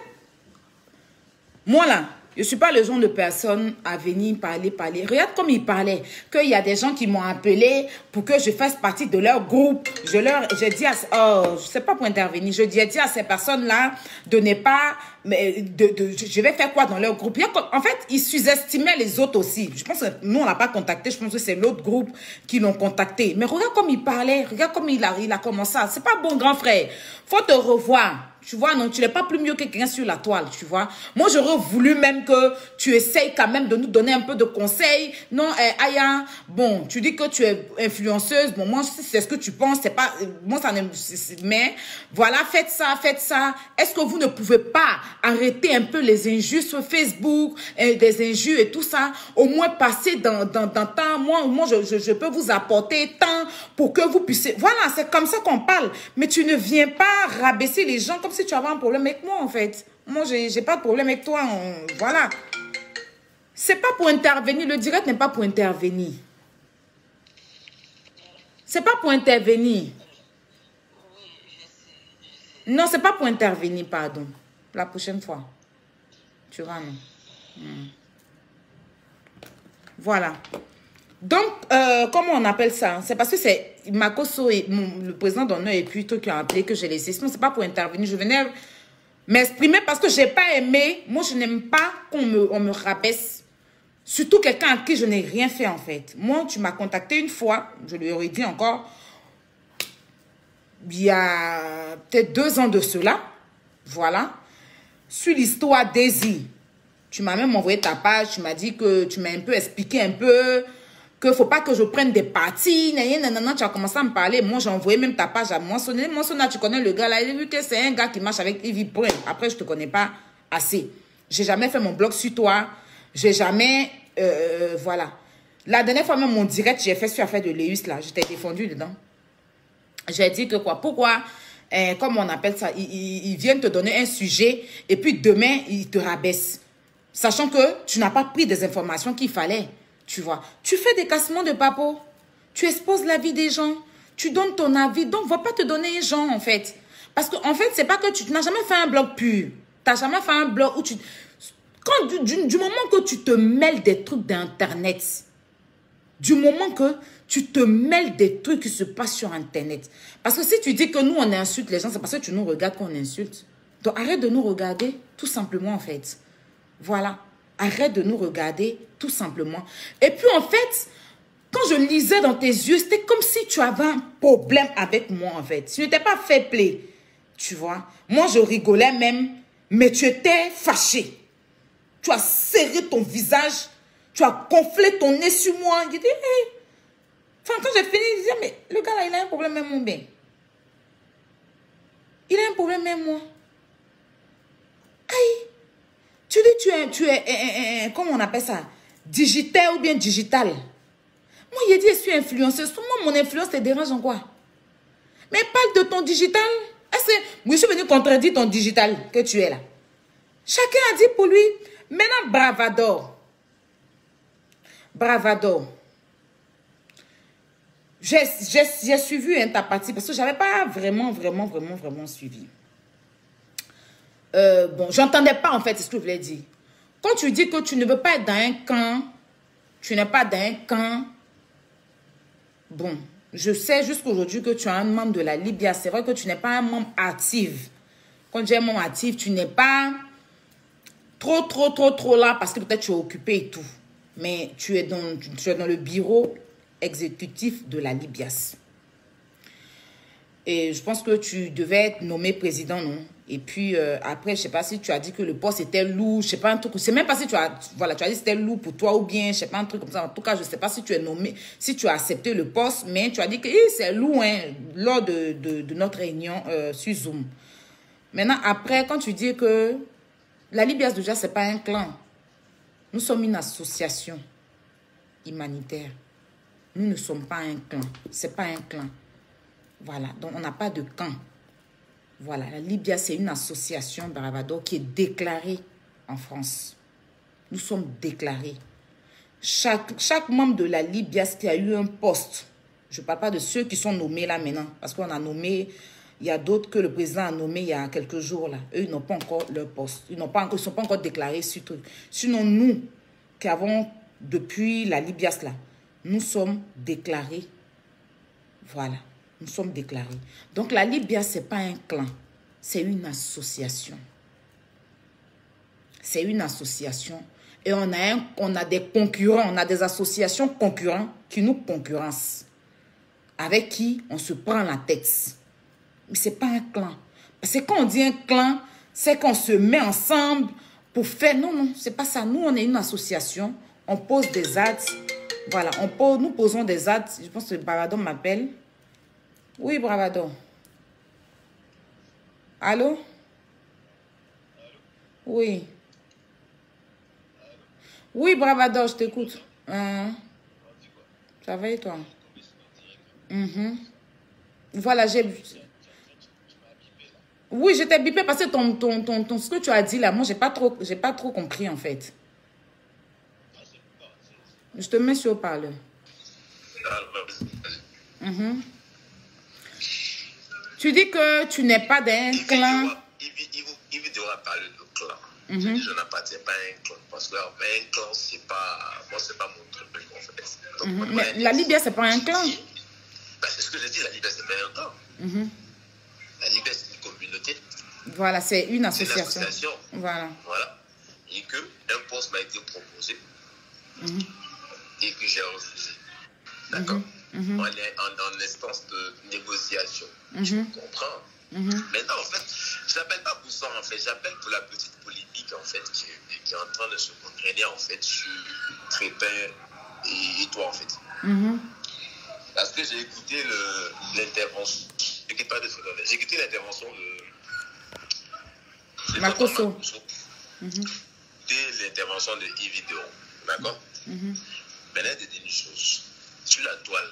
moi là, je ne suis pas le genre de personne à venir parler. Regarde comme il parlait. Qu'il y a des gens qui m'ont appelé pour que je fasse partie de leur groupe. Je dis à... Oh, je ne sais pas pour intervenir. Je dis à ces personnes-là de ne pas... je vais faire quoi dans leur groupe? En fait, ils sous-estimaient les autres aussi. Je pense que nous, on ne l'a pas contacté. Je pense que c'est l'autre groupe qui l'ont contacté. Mais regarde comme il parlait. Regarde comme il a commencé. C'est pas bon, grand frère. Faut te revoir. Tu vois, non, tu n'es pas plus mieux que quelqu'un sur la toile, tu vois. Moi, j'aurais voulu même que tu essayes quand même de nous donner un peu de conseils. Non, Aya, bon, tu dis que tu es influenceuse. Bon, moi, si c'est ce que tu penses, c'est pas... Moi, ça ne... Mais, voilà, faites ça, faites ça. Est-ce que vous ne pouvez pas arrêter un peu les injures sur Facebook, des injures et tout ça? Au moins, passer dans temps. Moi, je peux vous apporter tant pour que vous puissiez... Voilà, c'est comme ça qu'on parle. Mais tu ne viens pas rabaisser les gens comme si tu avais un problème avec moi, en fait. Moi, j'ai pas de problème avec toi. Voilà. C'est pas pour intervenir. Le direct n'est pas pour intervenir. C'est pas pour intervenir. Non, c'est pas pour intervenir, pardon. La prochaine fois. Tu vois, non? Voilà. Donc, comment on appelle ça? C'est parce que c'est Makoso et le président d'honneur et puis toi qui a appelé que j'ai laissé. Sinon, c'est pas pour intervenir. Je venais m'exprimer parce que j'ai pas aimé. Moi, je n'aime pas qu'on me rabaisse. Surtout quelqu'un à qui je n'ai rien fait, en fait. Moi, tu m'as contacté une fois. Je lui aurais dit encore. Il y a peut-être 2 ans de cela. Voilà. Sur l'histoire Daisy. Tu m'as même envoyé ta page. Tu m'as dit que tu m'as un peu expliqué un peu. Que faut pas que je prenne des parties. Nanana, tu as commencé à me parler. Moi, j'ai envoyé même ta page à Monsonna. Monsonna, tu connais le gars là. Il a vu que c'est un gars qui marche avec Ivy Brun. Après, je te connais pas assez. J'ai jamais fait mon blog sur toi. J'ai jamais... voilà. La dernière fois, même mon direct, j'ai fait sur l'affaire de Léus là. Je t'ai défendu dedans. J'ai dit que quoi? Pourquoi? Comme on appelle ça, ils viennent te donner un sujet et puis demain, ils te rabaissent. Sachant que tu n'as pas pris des informations qu'il fallait. Tu vois, tu fais des cassements de papeau, tu exposes la vie des gens, tu donnes ton avis, donc va pas te donner les gens en fait. Parce que en fait, c'est pas que tu n'as jamais fait un blog pur. Tu n'as jamais fait un blog où tu... Quand, du moment que tu te mêles des trucs d'internet, du moment que tu te mêles des trucs qui se passent sur internet. Parce que si tu dis que nous on insulte les gens, c'est parce que tu nous regardes qu'on insulte. Donc arrête de nous regarder, tout simplement en fait. Voilà. Arrête de nous regarder, tout simplement. Et puis, en fait, quand je lisais dans tes yeux, c'était comme si tu avais un problème avec moi, en fait. Tu n'étais pas fair play, tu vois. Moi, je rigolais même, mais tu étais fâché. Tu as serré ton visage, tu as gonflé ton nez sur moi. Je dis, hey. Enfin, quand j'ai fini, je disais, mais le gars là, il a un problème même, mon bien. Il a un problème même, moi. Aïe. Tu dis, tu es comment on appelle ça? Digital ou bien digital. Moi, il a dit, je suis influenceuse. Moi, mon influence te dérange en quoi? Mais parle de ton digital. Est-ce que je suis venu contredire ton digital que tu es là? Chacun a dit pour lui. Maintenant, bravador. Bravador. J'ai suivi ta partie parce que je n'avais pas vraiment suivi. Bon, j'entendais pas en fait ce que je voulais dire. Quand tu dis que tu ne veux pas être dans un camp, tu n'es pas dans un camp. Bon, je sais jusqu'aujourd'hui que tu es un membre de la Libya. C'est vrai que tu n'es pas un membre actif. Quand tu es un membre actif, tu n'es pas trop là parce que peut-être tu es occupé et tout. Mais tu es dans le bureau exécutif de la Libyas. Et je pense que tu devais être nommé président, non? Et puis après, je sais pas si tu as dit que le poste était lourd, je sais pas un truc. Je sais même pas si tu as, voilà, tu as dit que c'était lourd pour toi ou bien, je sais pas un truc comme ça. En tout cas, je sais pas si tu es nommé, si tu as accepté le poste, mais tu as dit que c'est lourd, hein, lors de notre réunion sur Zoom. Maintenant, après, quand tu dis que la Libyas déjà, c'est pas un clan. Nous sommes une association humanitaire. Nous ne sommes pas un clan. C'est pas un clan. Voilà. Donc, on n'a pas de camp. Voilà. La Libya, c'est une association, Bravado, qui est déclarée en France. Nous sommes déclarés. Chaque membre de la Libya qui a eu un poste, je ne parle pas de ceux qui sont nommés là maintenant, parce qu'on a nommé, il y a d'autres que le président a nommé il y a quelques jours là. Eux, ils n'ont pas encore leur poste. Ils ne sont pas encore déclarés sur truc. Sinon, nous, qui avons depuis la Libya là, nous sommes déclarés. Voilà. Nous sommes déclarés. Donc, la Libya, ce n'est pas un clan. C'est une association. C'est une association. Et on a des concurrents. On a des associations concurrentes qui nous concurrencent. Avec qui on se prend la tête. Mais ce n'est pas un clan. Parce que quand on dit un clan, c'est qu'on se met ensemble pour faire... Non, ce n'est pas ça. Nous, on est une association. On pose des actes. Voilà, nous posons des actes. Je pense que Bravado m'appelle. Oui, Bravado. Allô? Oui. Oui, Bravado, je t'écoute. Ça va et toi? Voilà, j'ai... Oui, je t'ai bipé parce que ce que tu as dit là, moi, j'ai pas trop compris en fait. Je te mets sur parler. Tu dis que tu n'es pas d'un clan. Il devra parler de clan. Je n'appartiens pas à un clan. Parce que un clan, c'est pas... Moi, c'est pas mon truc en fait. Donc, mais la Libya, c'est pas un clan. C'est ce que je dis, la Libya, c'est pas un clan. La Libya, c'est une communauté. Voilà, c'est une association. C'est une association. Voilà. Et qu'un poste m'a été proposé. Et que j'ai refusé. D'accord? On est en instance de négociation. Tu comprends? Maintenant, en fait, je n'appelle pas pour ça, en fait. J'appelle pour la petite polémique, en fait, qui est en train de se congréner, en fait, sur Crépin et toi, en fait. Parce que j'ai écouté l'intervention. J'ai écouté l'intervention de Makoso. J'ai l'intervention de Yves Deron. D'accord? Maintenant, je dis une chose. Sur la toile,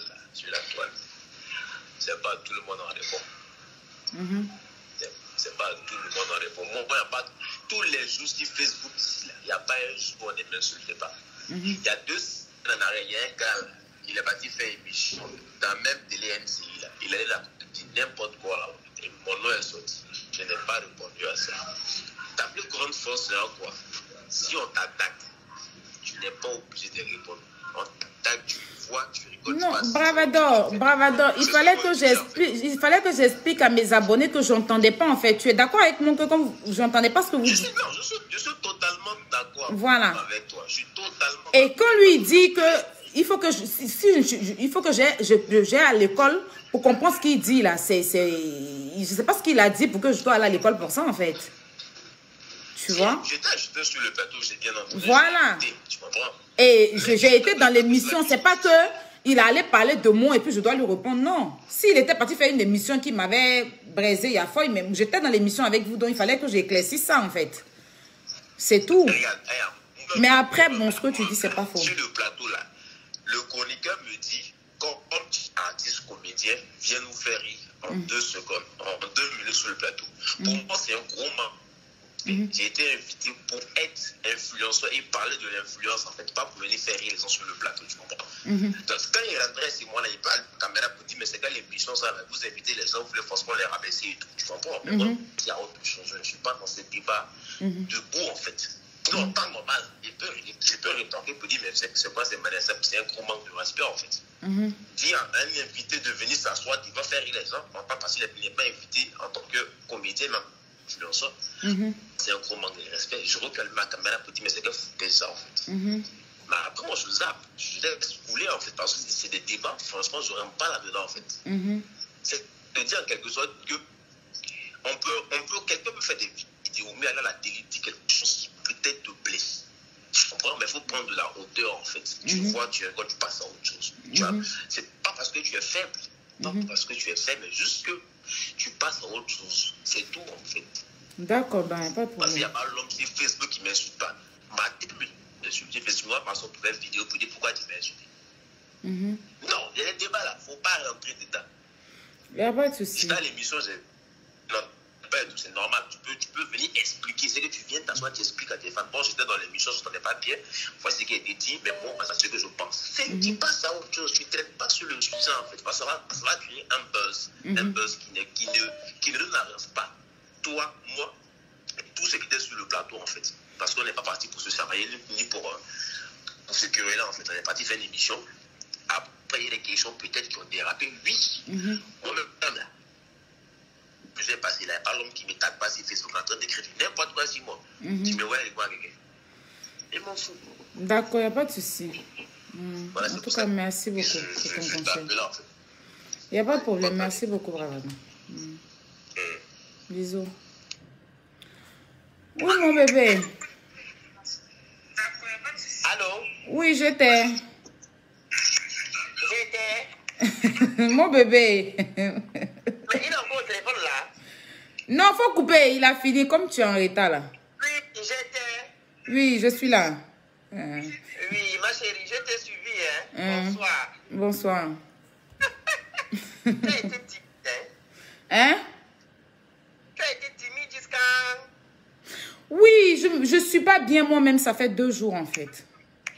c'est pas tout le monde en répond. C'est pas tout le monde en répond. Moi, il n'y a pas tous les jours sur Facebook, il n'y a pas un jour où on ne m'insulte pas. Il y a 2 semaines en arrière, il y a un gars, il est parti faire une émission dans le même télé NCI. Il allait là, dit n'importe quoi là. Et mon nom est sorti. Je n'ai pas répondu à ça. Ta plus grande force, c'est quoi? Si on t'attaque, tu n'es pas obligé de répondre. On t'attaque, tu vois, tu rigoles. Non, Bravado, il fallait que j'explique à mes abonnés que je n'entendais pas en fait. Tu es d'accord avec moi que comme je n'entendais pas ce que vous dites? Non, je suis totalement d'accord avec toi. Je suis totalement. Et quand lui dit que il faut que j'ai à l'école pour comprendre ce qu'il dit là, je ne sais pas ce qu'il a dit pour que je dois aller à l'école pour ça en fait. Tu vois? J'étais sur le plateau, j'ai bien entendu. Voilà. Tu comprends? Et j'ai été dans l'émission. C'est pas que il allait parler de moi et puis je dois lui répondre. Non. S'il était parti faire une émission qui m'avait braisé il y a fort, mais j'étais dans l'émission avec vous, donc il fallait que j'éclaircisse ça en fait. C'est tout. Regarde, mais après, bon, ce que tu dis, c'est pas faux. Sur le plateau là, le chroniqueur me dit, comme artiste comédien, viens nous faire rire en 2 secondes, en 2 minutes sur le plateau. Pour moi, c'est un gros manque J'ai été invité pour être influenceur et parler de l'influence, en fait, pas pour venir faire rire les gens sur le plateau, tu comprends? Donc, quand il rentrait chez moi, là, il parle de caméra pour dire, mais c'est quand l'émission, ça, là, vous invitez les gens, vous voulez forcément les rabaisser et tout, tu comprends? Mais moi, il y a autre chose, je ne suis pas dans ce débat debout, en fait. Non, en temps normal, je peux rétorquer pour dire, mais c'est quoi, c'est un gros manque de respect, en fait. Dire à un invité de venir s'asseoir, il va faire rire les gens, pas parce qu'il n'est pas invité en tant que comédien, même influenceur. C'est un gros manque de respect. Je recule ma caméra pour dire, mais c'est que foutait ça, en fait. Mais après, moi, je zappe, je laisse couler, en fait, parce que c'est des débats, franchement, je ne rentre pas là-dedans, en fait. C'est de dire en quelque sorte que quelqu'un peut faire des vidéos, mais aller à la télé, dire quelque chose qui peut-être te blesse. Je comprends, mais il faut prendre de la hauteur, en fait. Tu vois, quand tu passes à autre chose. C'est pas parce que tu es faible, pas parce que tu es faible, mais juste que tu passes à autre chose. C'est tout, en fait. D'accord, ben, pas de problème. Parce qu'il n'y a pas l'homme sur Facebook qui ne m'insulte pas. Ma tête m'insulte Facebook, parce qu'on pouvait faire une vidéo pour dire pourquoi tu m'insultes. Non, il y a des débats là, il ne faut pas rentrer dedans. Il n'y a pas de souci. Dans l'émission, c'est normal, tu peux venir expliquer. C'est que tu viens t'asseoir, tu expliques à tes fans. Bon, j'étais dans l'émission, je ne t'entendais pas bien. Voici ce qui a été dit, mais bon, c'est ce que je pense. Tu passes à autre chose, tu ne traites pas sur le sujet en fait. Parce que ça va devenir un buzz. Un buzz qui ne nous avance pas. Toi, moi, et tous ceux qui étaient sur le plateau en fait. Parce qu'on n'est pas parti pour se travailler ni pour se quereller en fait. On est parti faire une émission. Après, il y a des questions peut-être qui ont dérapé. Oui, moi-même là. Je vais passer là, il n'y a pas l'homme qui ne me tape pas sur Facebook en train d'écrire n'importe quoi sur moi. Tu me vois avec quoi, quelqu'un. Et m'en fous. D'accord, il n'y a pas de souci. Voilà, en tout cas, merci beaucoup pour ton conseil. Il n'y a pas de problème, merci beaucoup, Bravado. Bisous. Oui, mon bébé. Allô? Oui, j'étais. Mon bébé. Mais il a encore au téléphone là. Non, faut couper. Il a fini comme tu es en retard là. Oui, j'étais. Oui, je suis là. Oui, ma chérie, je t'ai suivi. Bonsoir. Bonsoir. Tu as été timide. Hein? Tu as été timide jusqu'à... Oui, je ne suis pas bien moi-même. Ça fait 2 jours en fait.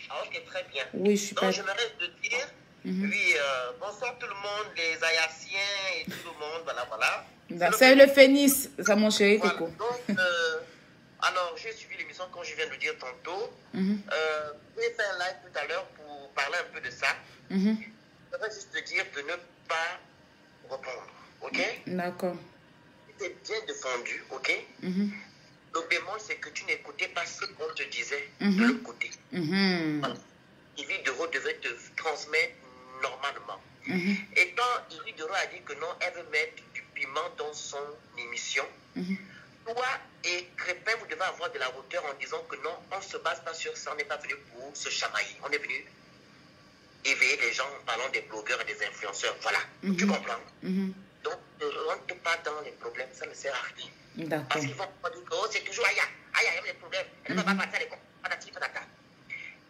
Ah, ok, très bien. Oui, je suis pas... Donc, j'aimerais te dire... Oui, bonsoir tout le monde, les Haïtiens et tout le monde, voilà. C'est le Phénix, ça mon chéri Coco. Donc, alors, j'ai suivi l'émission comme je viens de le dire tantôt. J'ai fait un live tout à l'heure pour parler un peu de ça. Je voudrais juste te dire de ne pas répondre, ok? D'accord. Tu t'es bien défendu, ok? Le bémol, c'est que tu n'écoutais pas ce qu'on te disait de l'autre côté. Voilà. Yves Dero devait te transmettre normalement. Et quand Yves Dero a dit que non, elle veut mettre du piment dans son émission, toi et Crépin, vous devez avoir de la hauteur en disant que non, on ne se base pas sur ça, on n'est pas venu pour se chamailler. On est venu éveiller les gens en parlant des blogueurs et des influenceurs. Voilà, tu comprends? Donc, ne rentre pas dans les problèmes, ça ne sert à rien. Parce qu'ils vont pas dire que oh, c'est toujours Aya, il y a des problèmes, elle ne va pas partir à l'école, patati patata.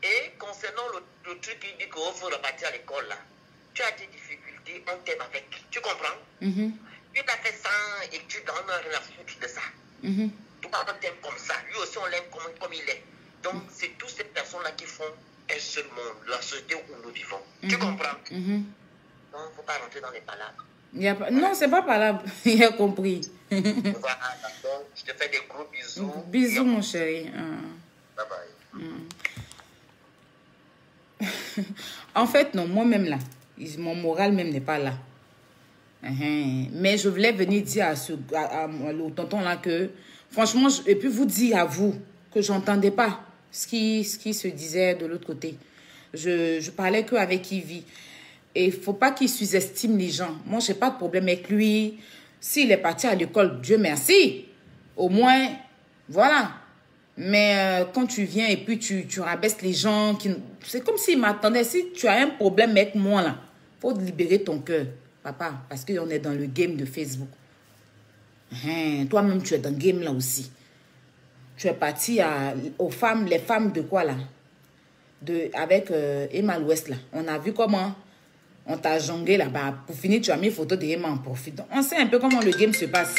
Et concernant le truc qui dit qu'il faut repartir à l'école, là, tu as des difficultés, on t'aime avec. Tu comprends? Tu as fait 100 études, on n'a rien à foutre de ça. Tout le monde t'aime comme ça. Lui aussi, on l'aime comme il est. Donc, c'est toutes ces personnes-là qui font un seul monde, la société où nous vivons. Tu comprends? Donc, il ne faut pas rentrer dans les palabres. Non, c'est pas palabre. Il a compris. Voilà, donc, je te fais des gros bisous. Bisous, mon chéri. Bye bye. En fait, non, moi-même là, mon moral même n'est pas là. Mais je voulais venir dire au tonton là que, franchement, et puis vous dire à vous que j'entendais pas ce qui se disait de l'autre côté. Je parlais qu'avec Yves. Et il ne faut pas qu'il sous-estime les gens. Moi, je n'ai pas de problème avec lui. S'il est parti à l'école, Dieu merci. Au moins, voilà. Mais quand tu viens et puis tu rabaisses les gens, c'est comme s'ils m'attendaient. Si tu as un problème avec moi, là, il faut libérer ton cœur, papa, parce qu'on est dans le game de Facebook. Toi-même, tu es dans le game là aussi. Tu es parti aux femmes, les femmes de quoi là? Avec Emma l'Ouest là. On a vu comment on t'a jonglé là-bas. Pour finir, tu as mis photo de Emma en profit. Donc, on sait un peu comment le game se passe.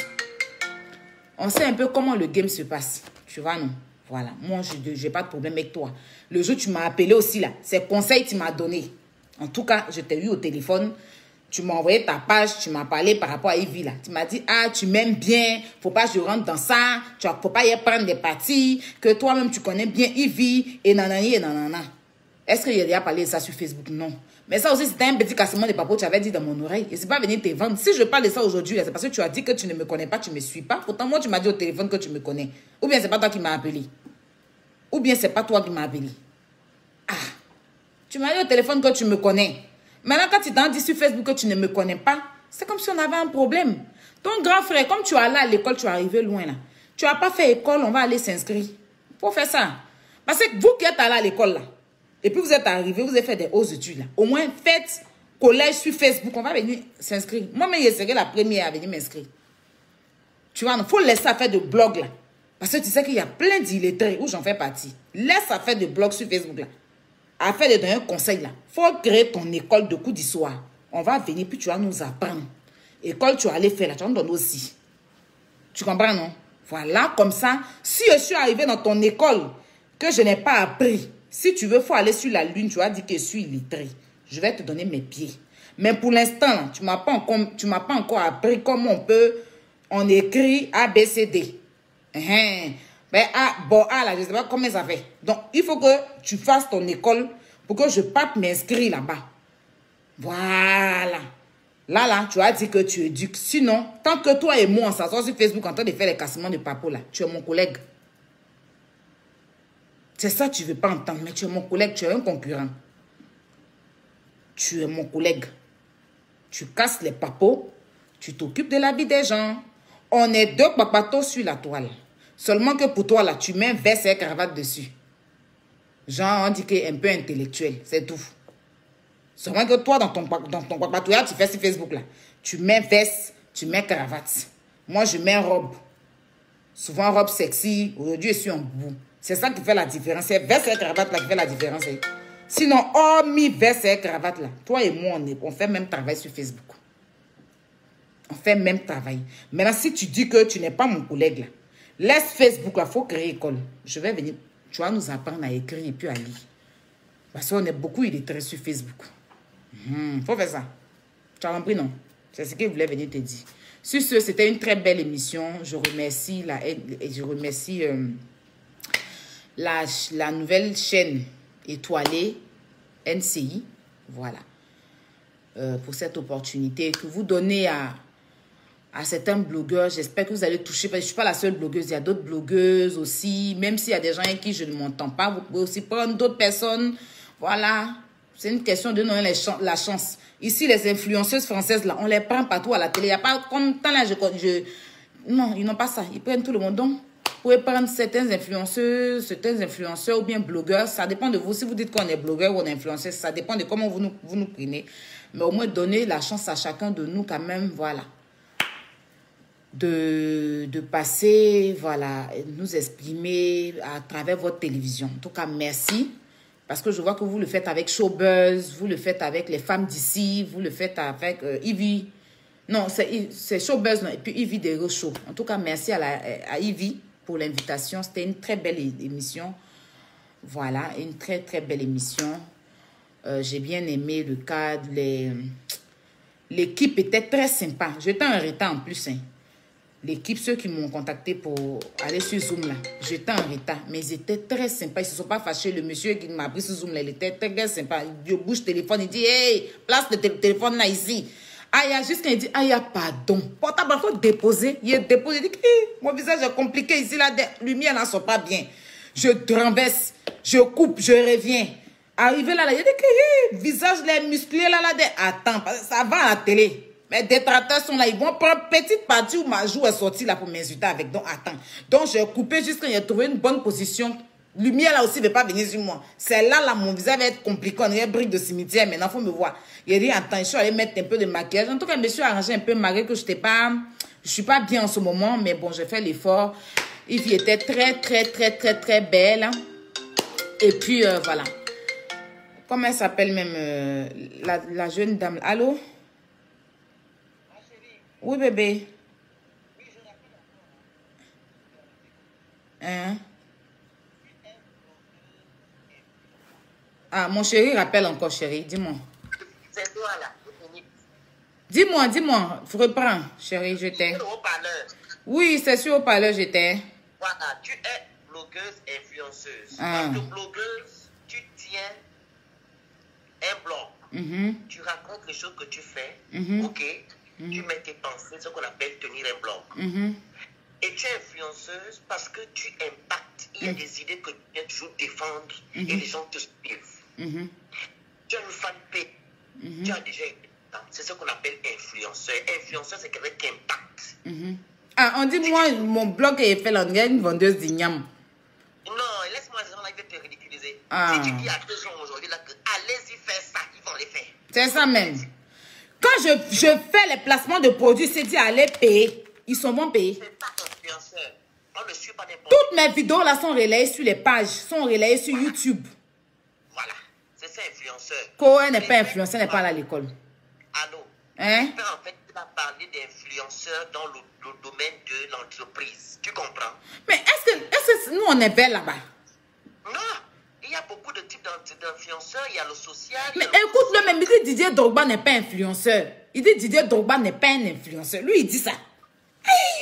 On sait un peu comment le game se passe. Tu vois, non? Voilà. Moi, je n'ai pas de problème avec toi. Le jour, tu m'as appelé aussi, là. Ces conseils, tu m'as donné. En tout cas, je t'ai eu au téléphone. Tu m'as envoyé ta page. Tu m'as parlé par rapport à Ivy, là. Tu m'as dit, ah, tu m'aimes bien. Faut pas que je rentre dans ça. Faut pas y prendre des parties. Que toi-même, tu connais bien Ivy. Et nanani et nanana. Est-ce qu'il y a déjà parlé de ça sur Facebook? Non. Mais ça aussi, c'était un petit cassement de papo que tu avais dit dans mon oreille. Et c'est pas venir te vendre. Si je parle de ça aujourd'hui, c'est parce que tu as dit que tu ne me connais pas, tu ne me suis pas. Pourtant, moi, tu m'as dit au téléphone que tu me connais. Ou bien c'est pas toi qui m'as appelé. Ou bien c'est pas toi qui m'as appelé. Ah. Tu m'as dit au téléphone que tu me connais. Maintenant, quand tu t'en dis sur Facebook que tu ne me connais pas, c'est comme si on avait un problème. Ton grand frère, comme tu es allé à l'école, tu es arrivé loin là. Tu n'as pas fait école, on va aller s'inscrire. Pour faire ça. Parce que vous qui êtes allé à l'école là, et puis vous êtes arrivé, vous avez fait des hautes études là. Au moins, faites collège sur Facebook. On va venir s'inscrire. Moi-même, je serai la première à venir m'inscrire. Tu vois, il faut laisser à faire de blog là. Parce que tu sais qu'il y a plein d'illettrés où j'en fais partie. Laisse à faire de blog sur Facebook là. À faire de donner un conseil là. Il faut créer ton école de cours d'histoire. On va venir, puis tu vas nous apprendre. École, tu vas aller faire là. Tu vas nous donner aussi. Tu comprends, non? Voilà, comme ça. Si je suis arrivé dans ton école, que je n'ai pas appris, si tu veux, il faut aller sur la lune, tu vas dire que je suis illettré. Je vais te donner mes pieds. Mais pour l'instant, tu ne m'as pas encore appris comment on écrit A, B, C, D. Ben, A, là, je ne sais pas comment ça fait. Donc, il faut que tu fasses ton école pour que je parte m'inscrire là-bas. Voilà. Là, tu as dit que tu éduques. Sinon, tant que toi et moi, on s'assoit sur Facebook en train de faire les cassements de papo, là, tu es mon collègue. C'est ça que tu ne veux pas entendre, mais tu es mon collègue, tu es un concurrent. Tu es mon collègue. Tu casses les papos, tu t'occupes de la vie des gens. On est deux papatos sur la toile. Seulement que pour toi, là, tu mets un veste et cravate dessus. Genre, on dit qu'il est un peu intellectuel, c'est tout. Seulement que toi, dans ton papatouillage, tu fais sur Facebook, là. Tu mets veste, tu mets cravate. Moi, je mets robe. Souvent, robe sexy. Aujourd'hui, je suis en bout. C'est ça qui fait la différence. C'est veste et cravate là qui fait la différence. Sinon, hormis veste et cravate là, toi et moi, on fait même travail sur Facebook. On fait même travail. Maintenant, si tu dis que tu n'es pas mon collègue là, laisse Facebook là, il faut créer école. Je vais venir, tu vas nous apprendre à écrire et puis à lire. Parce qu'on est beaucoup illettrés sur Facebook. Faut faire ça. Tu as compris, non? C'est ce qu'il voulait venir te dire. Sur ce, c'était une très belle émission. Je remercie la nouvelle chaîne étoilée NCI, voilà, pour cette opportunité que vous donnez à certains blogueurs. J'espère que vous allez toucher, parce que je ne suis pas la seule blogueuse, il y a d'autres blogueuses aussi, même s'il y a des gens avec qui je ne m'entends pas, vous pouvez aussi prendre d'autres personnes, voilà, c'est une question de donner la chance. Ici, les influenceuses françaises, là, on les prend partout à la télé, il n'y a pas comme tant là, non, ils n'ont pas ça, ils prennent tout le monde, donc vous pouvez prendre certains influenceurs ou bien blogueurs. Ça dépend de vous. Si vous dites qu'on est blogueur ou on est influenceur, ça dépend de comment vous nous prenez. Mais au moins, donner la chance à chacun de nous quand même, voilà. De passer, voilà, nous exprimer à travers votre télévision. En tout cas, merci. Parce que je vois que vous le faites avec Showbuzz, vous le faites avec les femmes d'ici, vous le faites avec Ivy. Non, c'est Showbuzz, non, et puis Ivy des Show. En tout cas, merci à Ivy pour l'invitation. C'était une très belle émission. Voilà, une très très belle émission. J'ai bien aimé le cadre. L'équipe était très sympa. J'étais en retard en plus. Hein. L'équipe, ceux qui m'ont contacté pour aller sur Zoom, là, j'étais en retard. Mais ils étaient très sympas. Ils ne se sont pas fâchés. Le monsieur qui m'a pris sur Zoom, là, il était très, très sympa. Il bouge téléphone. Il dit, hey, place le téléphone là, ici. Ah, il y a juste qu'il dit, ah, il y a pardon. Portable, il faut déposer. Il est déposé. Il dit, mon visage est compliqué ici, là, des lumières ne sont pas bien. Je renverse, je coupe, je reviens. Arrivé là, il dit que visage, les musclés, là, attends, ça va à la télé. Mes détracteurs sont là, ils vont prendre petite partie où ma joue est sortie là pour m'insulter avec. Donc, attends. Donc, j'ai coupé jusqu'à j'ai trouvé une bonne position. Lumière là aussi ne veut pas venir sur moi. C'est là, mon visage va être compliqué. On est brique de cimetière. Maintenant, il faut me voir. Il dit, attends, je suis allée mettre un peu de maquillage. En tout cas, je me suis arrangé un peu malgré que je ne suis pas bien en ce moment. Mais bon, j'ai fait l'effort. Ivy était très, très, très, très, très belle. Et puis, voilà. Comment elle s'appelle même la jeune dame? Allô? Oui, bébé. Hein? Ah, mon chéri rappelle encore, chéri. Dis-moi. C'est toi là. Dis-moi. Reprends, chéri, je t'ai. Oui, c'est sur haut-parleur, j'étais. Voilà, tu es blogueuse influenceuse. Ah. Parce que blogueuse, tu tiens un blog. Tu racontes les choses que tu fais. Ok. Tu mets tes pensées, ce qu'on appelle tenir un blog. Et tu es influenceuse parce que tu impactes. Il y a des idées que tu viens toujours défendre et les gens te suivent. Tu as une fanpage. Tu as déjà. C'est ce qu'on appelle influenceur. Influenceur, c'est quelqu'un qui impacte. Ah, on dit, moi, mon blog est fait là, il y a une vendeuse d'igname. Non, laisse-moi dire, on va te ridiculiser. Ah. Si tu dis à deux gens aujourd'hui là que allez-y faire ça, ils vont les faire. C'est ça même. Quand je fais les placements de produits, c'est dit allez payer. Ils sont bons payés. C'est pas influenceur. On ne suit pas n'importe. Toutes mes vidéos là sont relayées sur les pages, sont relayées sur YouTube. Voilà, c'est ça influenceur. Cohen n'est pas influenceur, n'est pas allé à l'école. Allô? Hein? En fait, tu vas parler d'influenceurs dans le domaine de l'entreprise. Tu comprends? Mais est-ce que nous on est belles là-bas? Non, il y a beaucoup de types d'influenceurs. Il y a le social. Mais écoute-le même, il dit Didier Drogba n'est pas influenceur. Il dit Didier Drogba n'est pas un influenceur. Lui, il dit ça.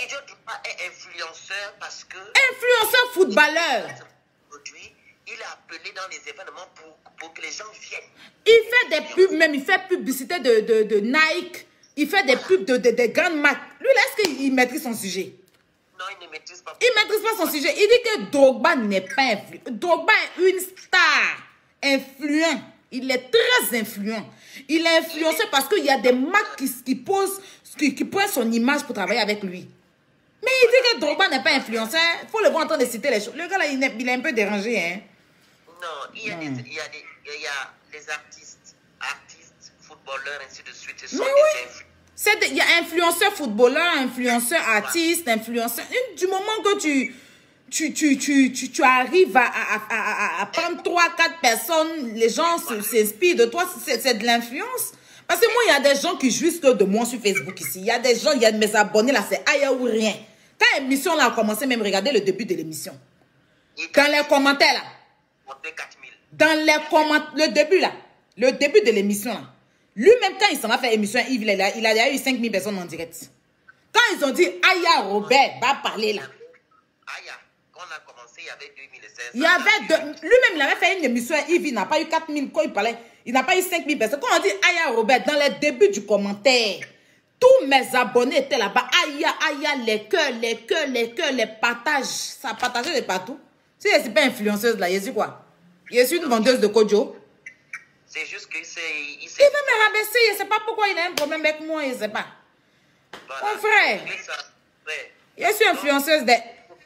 Didier Drogba est influenceur parce que... Influenceur footballeur. Aujourd'hui, il est appelé dans les événements pour que les gens viennent. Il fait des pubs, même il fait publicité de Nike. Il fait des pubs de grandes marques. Lui, là, est-ce qu'il maîtrise son sujet? Non, il ne maîtrise pas. Il ne maîtrise pas son sujet. Il dit que Drogba n'est pas influent. Drogba est une star. Influent. Il est très influent. Il est influencé parce qu'il y a des marques qui prennent son image pour travailler avec lui. Mais il dit que Drogba n'est pas influenceur. Il faut le voir en train de citer les choses. Le gars là, il est un peu dérangé. Hein? Non, il y a les artistes, footballeurs, ainsi de suite. Ce sont des influenceurs. Il y a influenceur footballeur, influenceur artiste, influenceur. Du moment que tu arrives à prendre 3-4 personnes, les gens s'inspirent de toi, c'est de l'influence. Parce que moi, il y a des gens qui jouissent que de moi sur Facebook ici. Il y a des gens, il y a mes abonnés là, c'est aïe ou rien. Quand l'émission là a commencé, même regardez le début de l'émission. Quand les commentaires là. Dans les commentaires, le début de l'émission là. Lui-même, quand il s'en va faire émission, il a eu 5000 personnes en direct. Quand ils ont dit, Aya Robert va parler là. Aya, quand on a commencé, il y avait 2500. Il y avait lui-même, il avait fait une émission, il n'a pas eu 4000, quand il parlait, il n'a pas eu 5000 personnes. Quand on dit Aya Robert, dans les débuts du commentaire, tous mes abonnés étaient là-bas. Aya, les cœurs, les partages. Ça partageait de partout. Si je ne suis pas influenceuse là, je suis quoi? Je suis une vendeuse de Kojo. C'est juste que il veut me rabaisser, je ne sais pas pourquoi il a un problème avec moi, je ne sais pas. Voilà. Mon frère, je suis influenceuse de...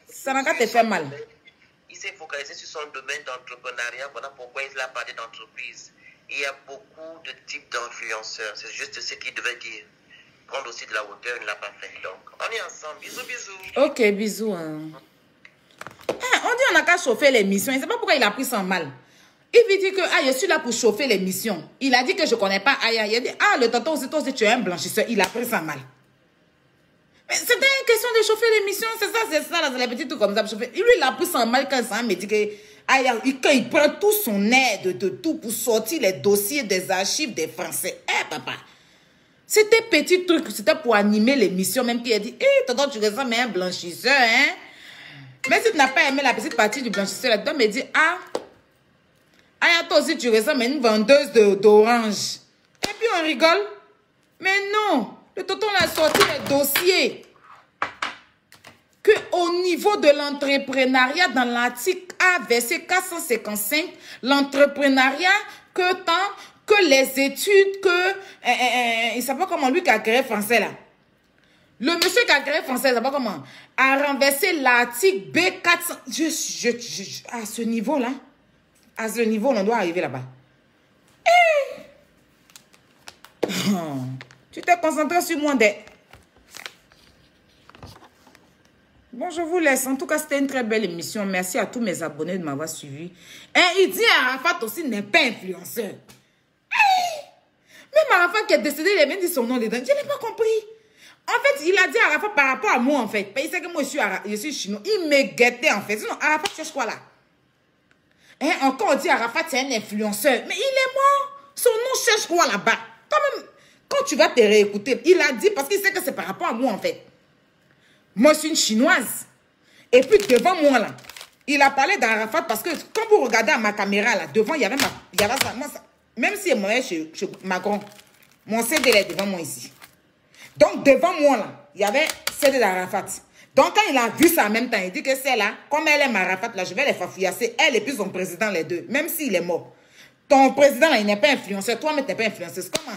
Ça n'a qu'à te faire mal. Il s'est focalisé sur son domaine d'entrepreneuriat, voilà pourquoi il a parlé d'entreprise. Il y a beaucoup de types d'influenceurs, c'est juste ce qu'il devait dire. Prendre aussi de la hauteur, il ne l'a pas fait. Donc, on est ensemble. Bisous. Ok, bisous. Hein. On dit on n'a qu'à chauffer l'émission, je ne sais pas pourquoi il a pris ça mal. Il veut dire que je suis là pour chauffer l'émission. Il a dit que je ne connais pas Aya. Il a dit, le tonton aussi, toi aussi, tu es un blanchisseur. Il a pris ça mal. Mais c'était une question de chauffer l'émission. C'est ça, là, c'est les petits trucs comme ça. Lui, il a pris ça mal quand ça me dit que Aya, quand il prend tout son aide de tout pour sortir les dossiers des archives des Français. Papa. C'était petit truc, c'était pour animer l'émission. Même qui a dit, tonton, tu ressembles à un blanchisseur, hein. Mais si tu n'as pas aimé la petite partie du blanchisseur, là, tu me dit, toi aussi, tu ressembles à une vendeuse d'orange. Et puis, on rigole. Mais non, le tonton a sorti les dossiers. Qu'au niveau de l'entrepreneuriat, dans l'article A, verset 455, l'entrepreneuriat, que les études, il ne sait pas comment lui qui a créé français, là. Le monsieur qui a créé français, il ne sait pas comment, a renversé l'article B400. À ce niveau-là, on doit arriver là-bas. Tu t'es concentré sur moi. Bon, je vous laisse. En tout cas, c'était une très belle émission. Merci à tous mes abonnés de m'avoir suivi. Et il dit Arafat aussi n'est pas influenceur. Même Arafat qui est décédé, il a bien dit son nom dedans. Je n'ai pas compris. En fait, il a dit à Arafat par rapport à moi, en fait. Il sait que moi, je suis chinois. Il me guettait, en fait. Sinon, Arafat cherche quoi, là? Hein, encore on dit Arafat, c'est un influenceur. Mais il est mort. Son nom cherche quoi, là-bas? Quand tu vas te réécouter, il a dit, parce qu'il sait que c'est par rapport à moi, en fait. Moi, je suis une chinoise. Et puis, devant moi, là, il a parlé d'Arafat parce que quand vous regardez à ma caméra, là, devant, il y avait ça. Même si moi, chez Macron, mon CD est devant moi ici. Donc, devant moi, là, il y avait celle d'Arafat. Donc, quand il a vu ça en même temps, il dit que celle-là, comme elle aime Arafat, là, je vais les fafouillasser, elle et puis son président, les deux, même s'il est mort. Ton président, là, il n'est pas influenceur. Toi, mais tu n'es pas influenceuse. Comment?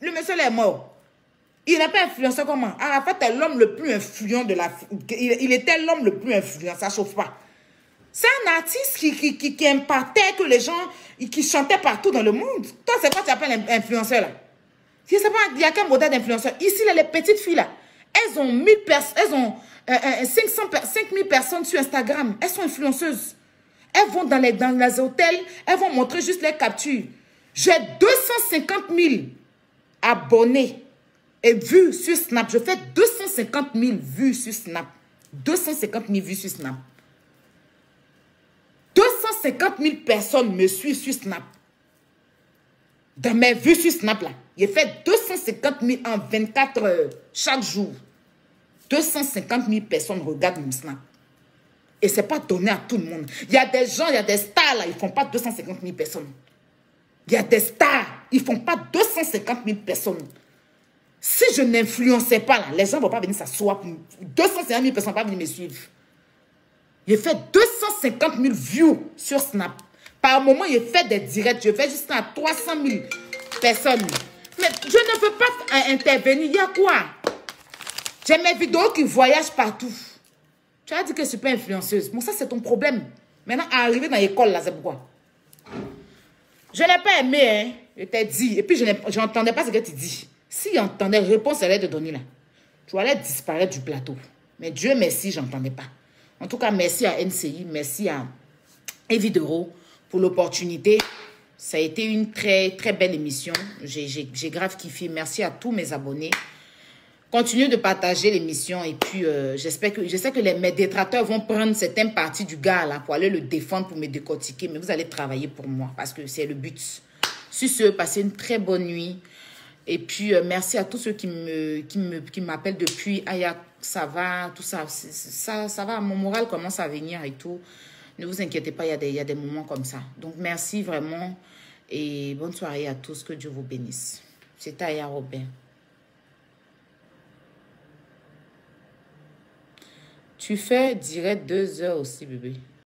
Le monsieur, là, est mort. Il n'est pas influenceur comment? Arafat est l'homme le plus influent de la... Il était l'homme le plus influent, ça ne chauffe pas. C'est un artiste qui impactait que les gens, qui chantaient partout dans le monde. Toi, c'est quoi tu appelles un influenceur, là? Je sais pas, il n'y a qu'un modèle d'influenceur. Ici, là, les petites filles, là, elles ont 1000 personnes, elles ont 5000 personnes sur Instagram. Elles sont influenceuses. Elles vont dans les hôtels, elles vont montrer juste les captures. J'ai 250 000 abonnés et vues sur Snap. Je fais 250 000 vues sur Snap. 250 000 vues sur Snap. 250 000 personnes me suivent sur Snap. Dans mes vues sur Snap, là, j'ai fait 250 000 en 24 heures, chaque jour. 250 000 personnes regardent mon Snap. Et ce n'est pas donné à tout le monde. Il y a des gens, il y a des stars, là, ils ne font pas 250 000 personnes. Il y a des stars, ils ne font pas 250 000 personnes. Si je n'influençais pas, là, les gens ne vont pas venir s'asseoir. 250 000 personnes ne vont pas venir me suivre. J'ai fait 250 000 views sur Snap. Par moment, j'ai fait des directs. Je fais jusqu'à 300 000 personnes. Mais je ne veux pas intervenir. Il y a quoi? J'ai mes vidéos qui voyagent partout. Tu as dit que je ne suis pas influenceuse. Bon, ça, c'est ton problème. Maintenant, arriver dans l'école, là, c'est pourquoi? Je n'ai pas aimé, hein. Je t'ai dit. Et puis, je n'entendais pas ce que tu dis. Si j'entendais, réponse allait te donner là. Tu allais disparaître du plateau. Mais Dieu merci, je n'entendais pas. En tout cas, merci à NCI, merci à Evidero pour l'opportunité. Ça a été une très, très belle émission. J'ai grave kiffé. Merci à tous mes abonnés. Continuez de partager l'émission et puis je sais que mes détracteurs vont prendre certaines parties du gars là pour aller le défendre, pour me décortiquer. Mais vous allez travailler pour moi parce que c'est le but. Sur ce, passez une très bonne nuit. Et puis, merci à tous ceux qui m'appellent depuis. Aya, ça va, tout ça. Ça va, mon moral commence à venir et tout. Ne vous inquiétez pas, il y a des moments comme ça. Donc, merci vraiment. Et bonne soirée à tous. Que Dieu vous bénisse. C'était Aya Robert. Tu fais direct 2 heures aussi, bébé.